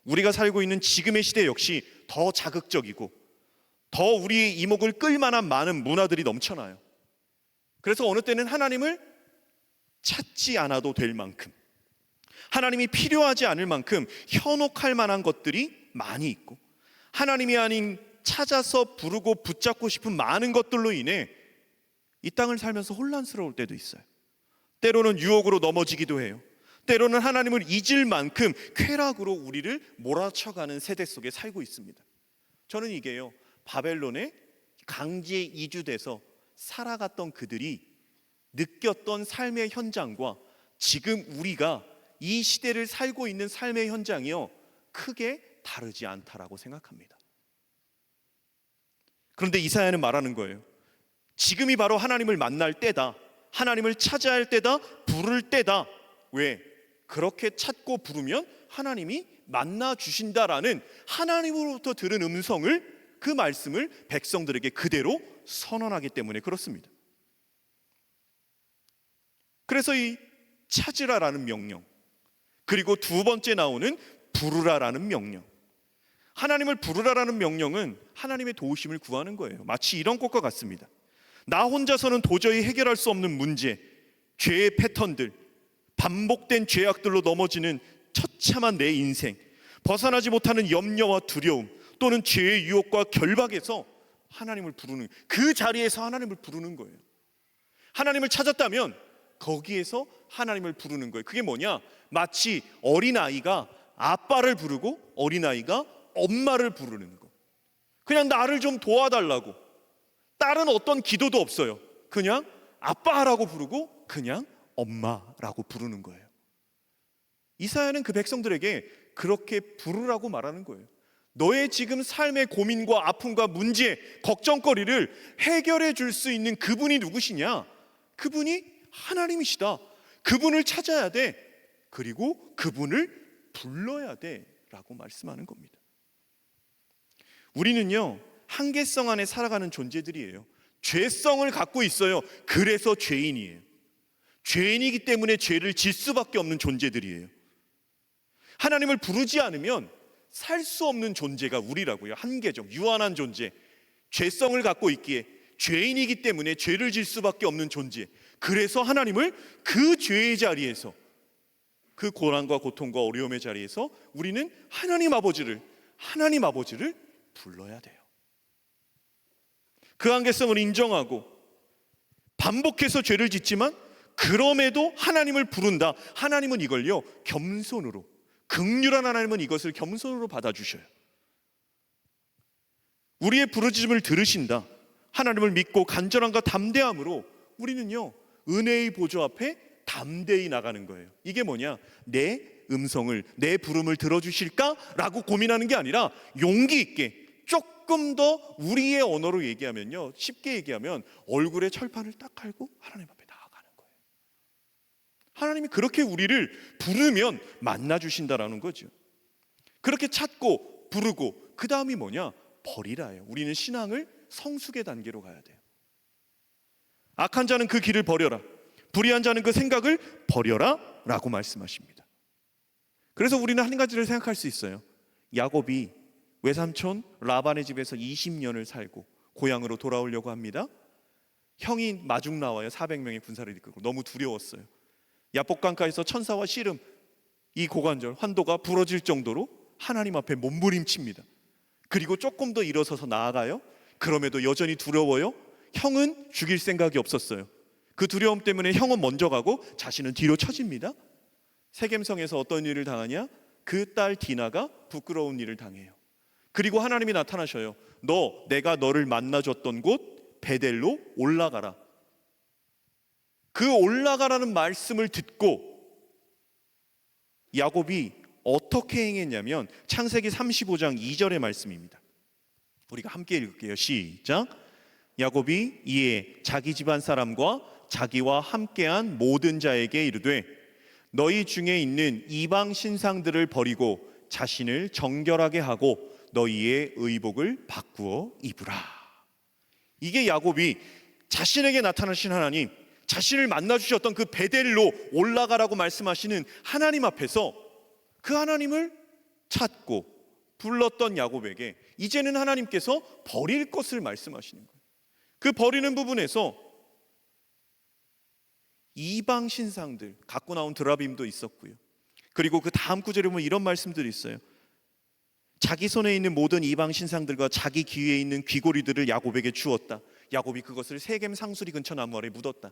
우리가 살고 있는 지금의 시대 역시 더 자극적이고 더 우리의 이목을 끌만한 많은 문화들이 넘쳐나요. 그래서 어느 때는 하나님을 찾지 않아도 될 만큼, 하나님이 필요하지 않을 만큼 현혹할 만한 것들이 많이 있고, 하나님이 아닌 찾아서 부르고 붙잡고 싶은 많은 것들로 인해 이 땅을 살면서 혼란스러울 때도 있어요. 때로는 유혹으로 넘어지기도 해요. 때로는 하나님을 잊을 만큼 쾌락으로 우리를 몰아쳐가는 세대 속에 살고 있습니다. 저는 이게요, 바벨론에 강제 이주돼서 살아갔던 그들이 느꼈던 삶의 현장과 지금 우리가 이 시대를 살고 있는 삶의 현장이요, 크게 다르지 않다라고 생각합니다. 그런데 이사야는 말하는 거예요. 지금이 바로 하나님을 만날 때다. 하나님을 찾아야 할 때다. 부를 때다. 왜? 그렇게 찾고 부르면 하나님이 만나 주신다라는 하나님으로부터 들은 음성을, 그 말씀을 백성들에게 그대로 선언하기 때문에 그렇습니다. 그래서 이 찾으라라는 명령, 그리고 두 번째 나오는 부르라라는 명령, 하나님을 부르라라는 명령은 하나님의 도우심을 구하는 거예요. 마치 이런 것과 같습니다. 나 혼자서는 도저히 해결할 수 없는 문제, 죄의 패턴들, 반복된 죄악들로 넘어지는 처참한 내 인생, 벗어나지 못하는 염려와 두려움, 또는 죄의 유혹과 결박에서 하나님을 부르는, 그 자리에서 하나님을 부르는 거예요. 하나님을 찾았다면 거기에서 하나님을 부르는 거예요. 그게 뭐냐? 마치 어린아이가 아빠를 부르고 어린아이가 엄마를 부르는 거. 그냥 나를 좀 도와달라고. 다른 어떤 기도도 없어요. 그냥 아빠라고 부르고 그냥 엄마라고 부르는 거예요. 이사야는 그 백성들에게 그렇게 부르라고 말하는 거예요. 너의 지금 삶의 고민과 아픔과 문제, 걱정거리를 해결해 줄 수 있는 그분이 누구시냐? 그분이 하나님이시다. 그분을 찾아야 돼. 그리고 그분을 불러야 돼 라고 말씀하는 겁니다. 우리는요, 한계성 안에 살아가는 존재들이에요. 죄성을 갖고 있어요. 그래서 죄인이에요. 죄인이기 때문에 죄를 질 수밖에 없는 존재들이에요. 하나님을 부르지 않으면 살 수 없는 존재가 우리라고요. 한계적, 유한한 존재, 죄성을 갖고 있기에 죄인이기 때문에 죄를 질 수밖에 없는 존재. 그래서 하나님을 그 죄의 자리에서, 그 고난과 고통과 어려움의 자리에서 우리는 하나님 아버지를 불러야 돼요. 그 한계성을 인정하고 반복해서 죄를 짓지만 그럼에도 하나님을 부른다. 하나님은 이걸요, 겸손으로, 긍휼한 하나님은 이것을 겸손으로 받아주셔요. 우리의 부르짖음을 들으신다. 하나님을 믿고 간절함과 담대함으로 우리는요, 은혜의 보좌 앞에 담대히 나가는 거예요. 이게 뭐냐? 내 음성을, 내 부름을 들어주실까라고 고민하는 게 아니라 용기 있게, 조금 더 우리의 언어로 얘기하면요, 쉽게 얘기하면 얼굴에 철판을 딱 깔고 하나님 앞에 나아가는 거예요. 하나님이 그렇게 우리를 부르면 만나주신다라는 거죠. 그렇게 찾고 부르고 그 다음이 뭐냐? 버리라예요. 우리는 신앙을 성숙의 단계로 가야 돼요. 악한 자는 그 길을 버려라. 불의한 자는 그 생각을 버려라 라고 말씀하십니다. 그래서 우리는 한 가지를 생각할 수 있어요. 야곱이 외삼촌 라반의 집에서 20년을 살고 고향으로 돌아오려고 합니다. 형이 마중 나와요. 400명의 군사를 이끌고. 너무 두려웠어요. 야복강가에서 천사와 씨름, 이 고관절, 환도가 부러질 정도로 하나님 앞에 몸부림칩니다. 그리고 조금 더 일어서서 나아가요. 그럼에도 여전히 두려워요. 형은 죽일 생각이 없었어요. 그 두려움 때문에 형은 먼저 가고 자신은 뒤로 처집니다. 세겜성에서 어떤 일을 당하냐? 그 딸 디나가 부끄러운 일을 당해요. 그리고 하나님이 나타나셔요. 내가 너를 만나줬던 곳 베델로 올라가라. 그 올라가라는 말씀을 듣고 야곱이 어떻게 행했냐면 창세기 35장 2절의 말씀입니다. 우리가 함께 읽을게요. 시작. 야곱이 이에 자기 집안 사람과 자기와 함께한 모든 자에게 이르되 너희 중에 있는 이방 신상들을 버리고 자신을 정결하게 하고 너희의 의복을 바꾸어 입으라. 이게 야곱이 자신에게 나타나신 하나님, 자신을 만나주셨던 그 베델로 올라가라고 말씀하시는 하나님 앞에서 그 하나님을 찾고 불렀던 야곱에게 이제는 하나님께서 버릴 것을 말씀하시는 거예요. 그 버리는 부분에서 이방 신상들 갖고 나온 드라빔도 있었고요. 그리고 그 다음 구절에 보면 이런 말씀들이 있어요. 자기 손에 있는 모든 이방 신상들과 자기 귀에 있는 귀고리들을 야곱에게 주었다. 야곱이 그것을 세겜 상수리 근처 나무 아래 묻었다.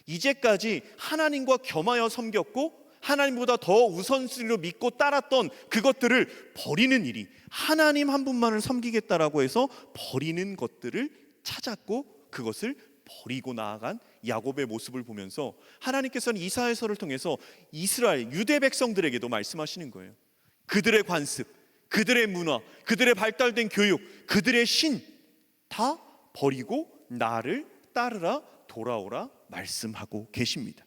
이제까지 하나님과 겸하여 섬겼고 하나님보다 더 우선순위로 믿고 따랐던 그것들을 버리는 일이, 하나님 한 분만을 섬기겠다라고 해서 버리는 것들을 찾았고 그것을 버리고 나아간 야곱의 모습을 보면서 하나님께서는 이사야서를 통해서 이스라엘 유대 백성들에게도 말씀하시는 거예요. 그들의 관습, 그들의 문화, 그들의 발달된 교육, 그들의 신 다 버리고 나를 따르라, 돌아오라 말씀하고 계십니다.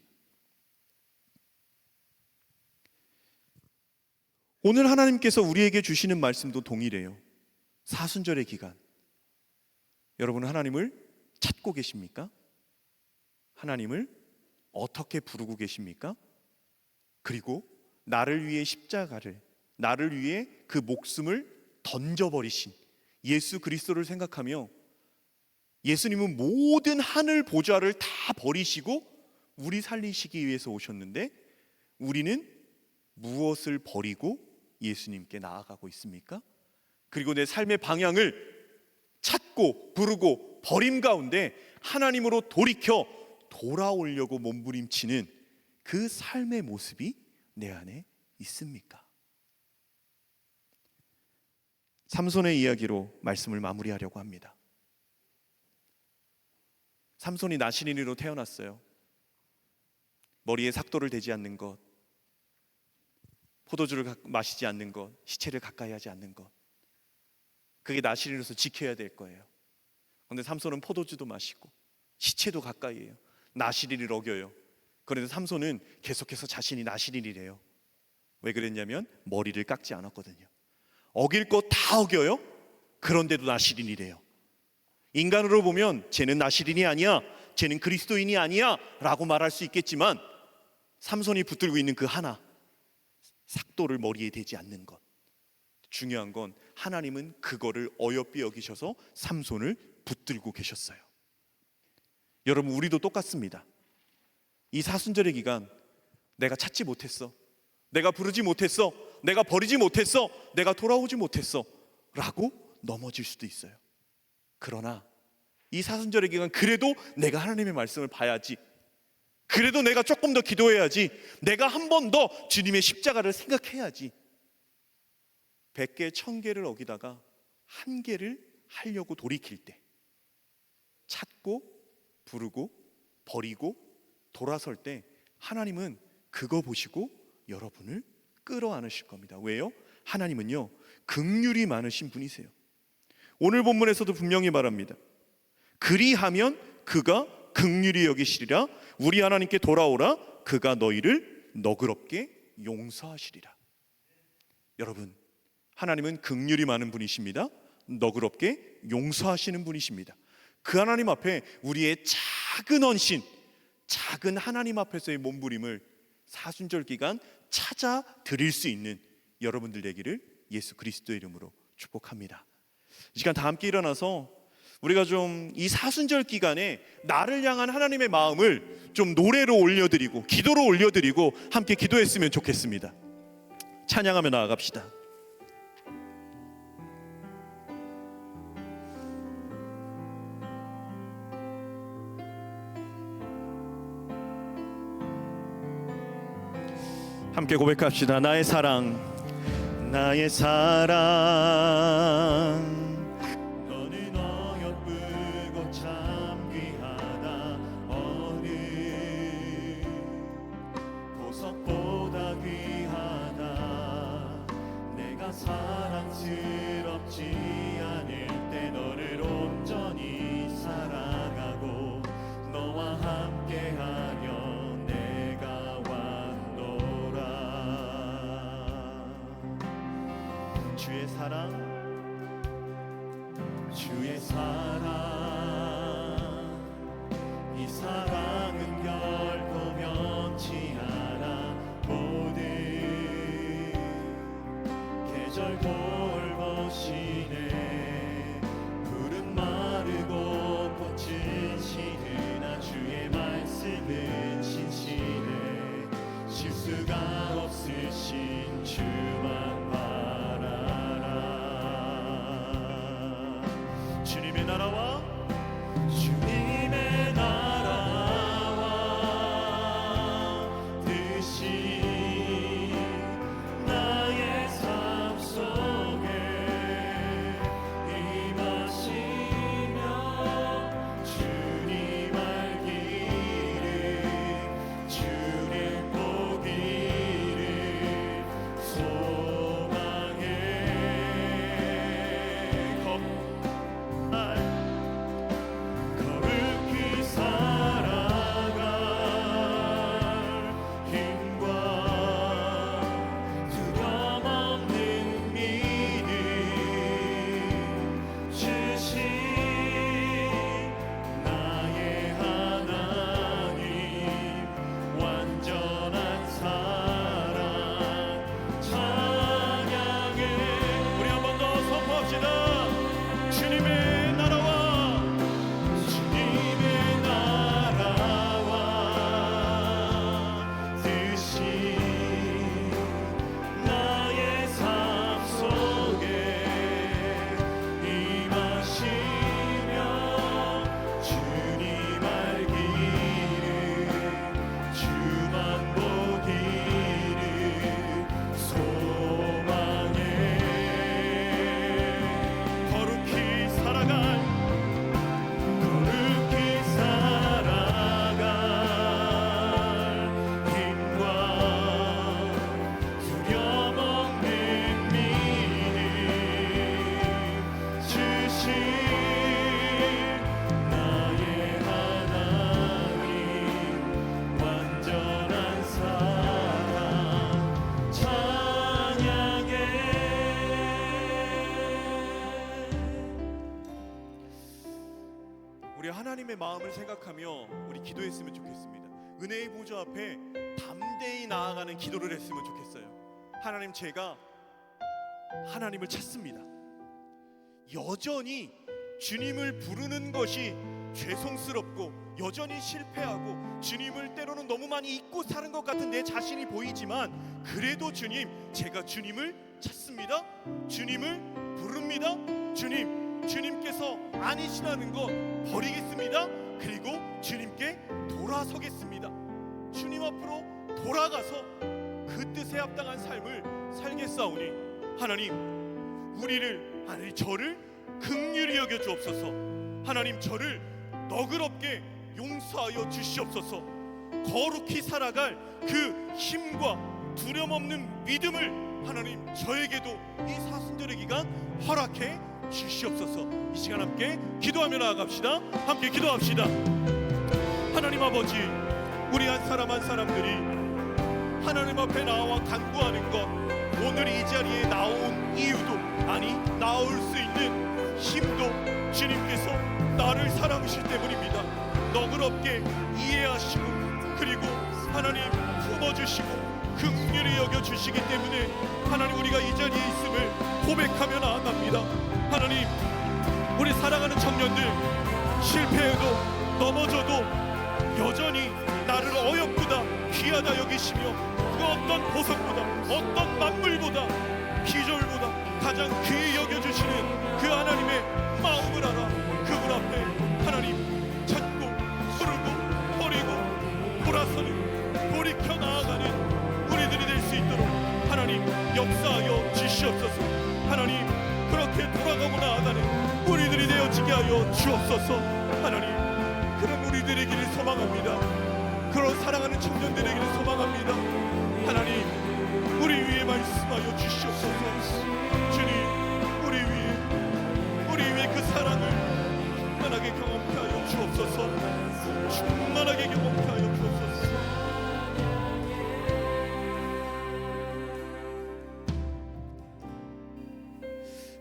오늘 하나님께서 우리에게 주시는 말씀도 동일해요. 사순절의 기간, 여러분은 하나님을 찾고 계십니까? 하나님을 어떻게 부르고 계십니까? 그리고 나를 위해 십자가를, 나를 위해 그 목숨을 던져버리신 예수 그리스도를 생각하며, 예수님은 모든 하늘 보좌를 다 버리시고 우리 살리시기 위해서 오셨는데 우리는 무엇을 버리고 예수님께 나아가고 있습니까? 그리고 내 삶의 방향을 찾고 부르고 버림 가운데 하나님으로 돌이켜 돌아오려고 몸부림치는 그 삶의 모습이 내 안에 있습니까? 삼손의 이야기로 말씀을 마무리하려고 합니다. 삼손이 나시린이로 태어났어요. 머리에 삭도를 대지 않는 것, 포도주를 마시지 않는 것, 시체를 가까이 하지 않는 것, 그게 나시린으로서 지켜야 될 거예요. 그런데 삼손은 포도주도 마시고 시체도 가까이 해요. 나시린을 어겨요. 그런데 삼손은 계속해서 자신이 나시린이래요. 왜 그랬냐면 머리를 깎지 않았거든요. 어길 것 다 어겨요. 그런데도 나시린이래요. 인간으로 보면 쟤는 나시린이 아니야, 쟤는 그리스도인이 아니야 라고 말할 수 있겠지만 삼손이 붙들고 있는 그 하나, 삭도를 머리에 대지 않는 것, 중요한 건 하나님은 그거를 어여삐 여기셔서 삼손을 붙들고 계셨어요. 여러분, 우리도 똑같습니다. 이 사순절의 기간 내가 찾지 못했어, 내가 부르지 못했어, 내가 버리지 못했어, 내가 돌아오지 못했어 라고 넘어질 수도 있어요. 그러나 이 사순절의 기간 그래도 내가 하나님의 말씀을 봐야지, 그래도 내가 조금 더 기도해야지, 내가 한 번 더 주님의 십자가를 생각해야지. 100개, 1000개를 어기다가 한 개를 하려고 돌이킬 때 찾고 부르고 버리고 돌아설 때 하나님은 그거 보시고 여러분을 끌어안으실 겁니다. 왜요? 하나님은요 긍휼이 많으신 분이세요. 오늘 본문에서도 분명히 말합니다. 그리하면 그가 긍휼히 여기시리라. 우리 하나님께 돌아오라. 그가 너희를 너그럽게 용서하시리라. 여러분, 하나님은 긍휼이 많은 분이십니다. 너그럽게 용서하시는 분이십니다. 그 하나님 앞에 우리의 작은 헌신, 작은 하나님 앞에서의 몸부림을 사순절 기간 찾아 드릴 수 있는 여러분들 되기를 예수 그리스도의 이름으로 축복합니다. 이 시간 다 함께 일어나서 우리가 좀 이 사순절 기간에 나를 향한 하나님의 마음을 좀 노래로 올려드리고 기도로 올려드리고 함께 기도했으면 좋겠습니다. 찬양하며 나아갑시다. 함께 고백합시다. 나의 사랑, 나의 사랑, 너는 어여쁘고 참 귀하다. 어느 보석보다 귀하다. 내가 사랑스럽지 않을 때 너를 온전히 사랑하고 너와 함께하며 주의 사랑, 주의 사랑, 이 사랑은 결코 변치 않아. 모든 계절 돌보시네. 푸른 마르고 꽃은 시드나 주의 말씀은 신시네. 실수가 없으신 주만 바라라. 나라와 주님의 나라와 뜻이 나의 삶 속에 임하시며 주님 알기를 주님 보기를 소망해 거룩히 살아갈 힘과 두려움 없는 믿음 주신 나의 하나님 완전한 사랑 찬양해. 우리 한 번 더 선포합시다. 주님의 나라와 주님의 나라와 뜻이 나의 삶 속에 임하시며 주님 알기를 주만 보기를 소망해. 거룩히 살아갈 힘과 두려움 없는 믿음 주신 나의 하나님 완전한 사랑 찬양해. 우리 하나님의 마음을 생각하며 우리 기도했으면 좋겠습니다. 은혜의 보좌 앞에 담대히 나아가는 기도를 했으면 좋겠어요. 하나님, 제가 하나님을 찾습니다. 여전히 주님을 부르는 것이 죄송스럽고 여전히 실패하고 주님을 때로는 너무 많이 잊고 사는 것 같은 내 자신이 보이지만 그래도 주님, 제가 주님을 찾습니다. 주님을 부릅니다. 주님께서 아니시라는 것 버리겠습니다. 그리고 주님께 돌아서겠습니다. 주님 앞으로 돌아가서 그 뜻에 합당한 삶을 살겠사오니 하나님, 저를 긍휼히 여겨 주옵소서. 하나님, 저를 너그럽게 용서하여 주시옵소서. 거룩히 살아갈 그 힘과 두려움 없는 믿음을 하나님, 저에게도 이 사순절의 기간 허락해 주시옵소서. 이 시간 함께 기도하며 나아갑시다. 함께 기도합시다. 하나님 아버지, 우리 한 사람 한 사람들이 하나님 앞에 나와 간구하는 것, 오늘 이 자리에 나온 이유도, 아니 나올 수 있는 힘도 주님께서 나를 사랑하실 때문입니다. 너그럽게 이해하시고 그리고 하나님 품어주시고 긍휼히 여겨주시기 때문에 하나님, 우리가 이 자리에 있음을 고백하며 나아갑니다. 하나님, 우리 사랑하는 청년들 실패해도 넘어져도 여전히 나를 어여쁘다 귀하다 여기시며 그 어떤 보석보다 어떤 만물보다 기절보다 가장 귀히 여겨주시는 그 하나님의 마음을 알아 그분 앞에 하나님 찾고 부르고 버리고 돌아서는 돌이켜 나아가는 우리들이 될 수 있도록 하나님 역사하여 주시옵소서. 하나님, 그렇게 돌아가고 나아가는 우리들이 되어지게 하여 주옵소서. 하나님, 그런 우리들이기를 소망합니다. 그런 사랑하는 청년들에게를 소망합니다. 하나님, 우리 위에 말씀하여 주시옵소서. 주님, 우리 위에 그 사랑을 충만하게 경험케 하여 주옵소서. 충만하게 경험케 하여 주옵소서.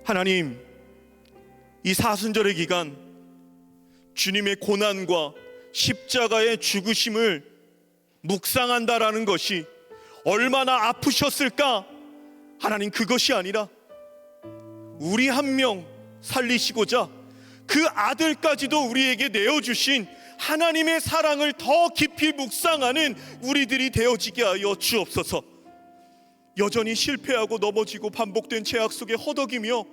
하나님, 이 사순절의 기간 주님의 고난과 십자가의 죽으심을 묵상한다라는 것이 얼마나 아프셨을까? 하나님, 그것이 아니라 우리 한 명 살리시고자 그 아들까지도 우리에게 내어주신 하나님의 사랑을 더 깊이 묵상하는 우리들이 되어지게 하여 주옵소서. 여전히 실패하고 넘어지고 반복된 죄악 속에 허덕이며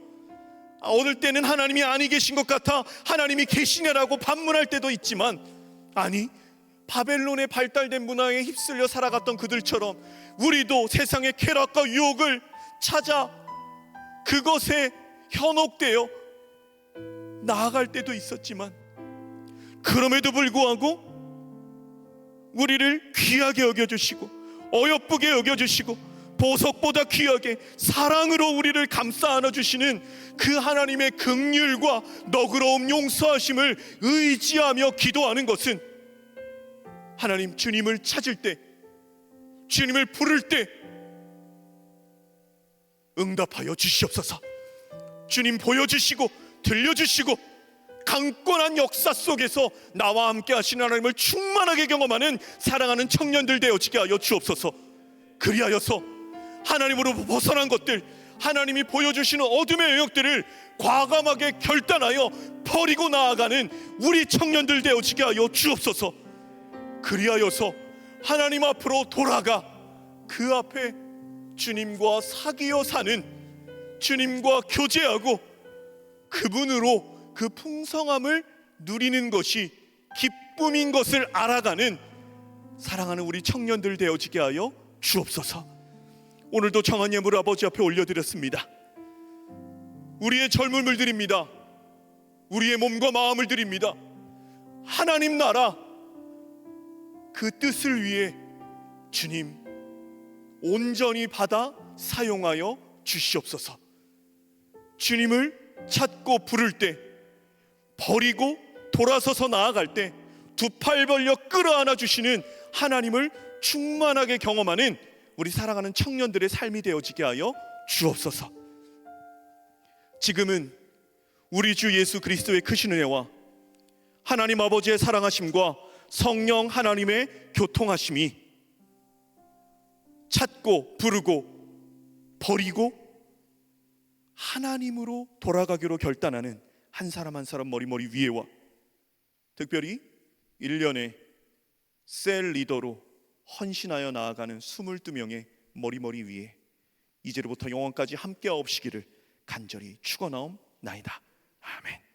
어느 때는 하나님이 아니 계신 것 같아 하나님이 계시냐라고 반문할 때도 있지만, 아니, 바벨론의 발달된 문화에 휩쓸려 살아갔던 그들처럼 우리도 세상의 쾌락과 유혹을 찾아 그것에 현혹되어 나아갈 때도 있었지만, 그럼에도 불구하고 우리를 귀하게 여겨주시고 어여쁘게 여겨주시고 보석보다 귀하게 사랑으로 우리를 감싸 안아주시는 그 하나님의 긍휼과 너그러움, 용서하심을 의지하며 기도하는 것은, 하나님 주님을 찾을 때, 주님을 부를 때 응답하여 주시옵소서. 주님 보여주시고 들려주시고 강권한 역사 속에서 나와 함께 하시는 하나님을 충만하게 경험하는 사랑하는 청년들 되어지게 하여 주옵소서. 그리하여서 하나님으로 벗어난 것들, 하나님이 보여주시는 어둠의 영역들을 과감하게 결단하여 버리고 나아가는 우리 청년들 되어지게 하여 주옵소서. 그리하여서 하나님 앞으로 돌아가 그 앞에 주님과 사귀어 사는, 주님과 교제하고 그분으로 그 풍성함을 누리는 것이 기쁨인 것을 알아가는 사랑하는 우리 청년들 되어지게 하여 주옵소서. 오늘도 정한 예물 아버지 앞에 올려드렸습니다. 우리의 젊음을 드립니다. 우리의 몸과 마음을 드립니다. 하나님 나라 그 뜻을 위해 주님 온전히 받아 사용하여 주시옵소서. 주님을 찾고 부를 때, 버리고 돌아서서 나아갈 때 두 팔 벌려 끌어안아 주시는 하나님을 충만하게 경험하는 우리 사랑하는 청년들의 삶이 되어지게 하여 주옵소서. 지금은 우리 주 예수 그리스도의 크신 은혜와 하나님 아버지의 사랑하심과 성령 하나님의 교통하심이 찾고 부르고 버리고 하나님으로 돌아가기로 결단하는 한 사람 한 사람 머리 위에와, 특별히 1년에 셀 리더로 헌신하여 나아가는 22명의 머리 위에 이제로부터 영원까지 함께하옵시기를 간절히 축원하옵나이다. 아멘.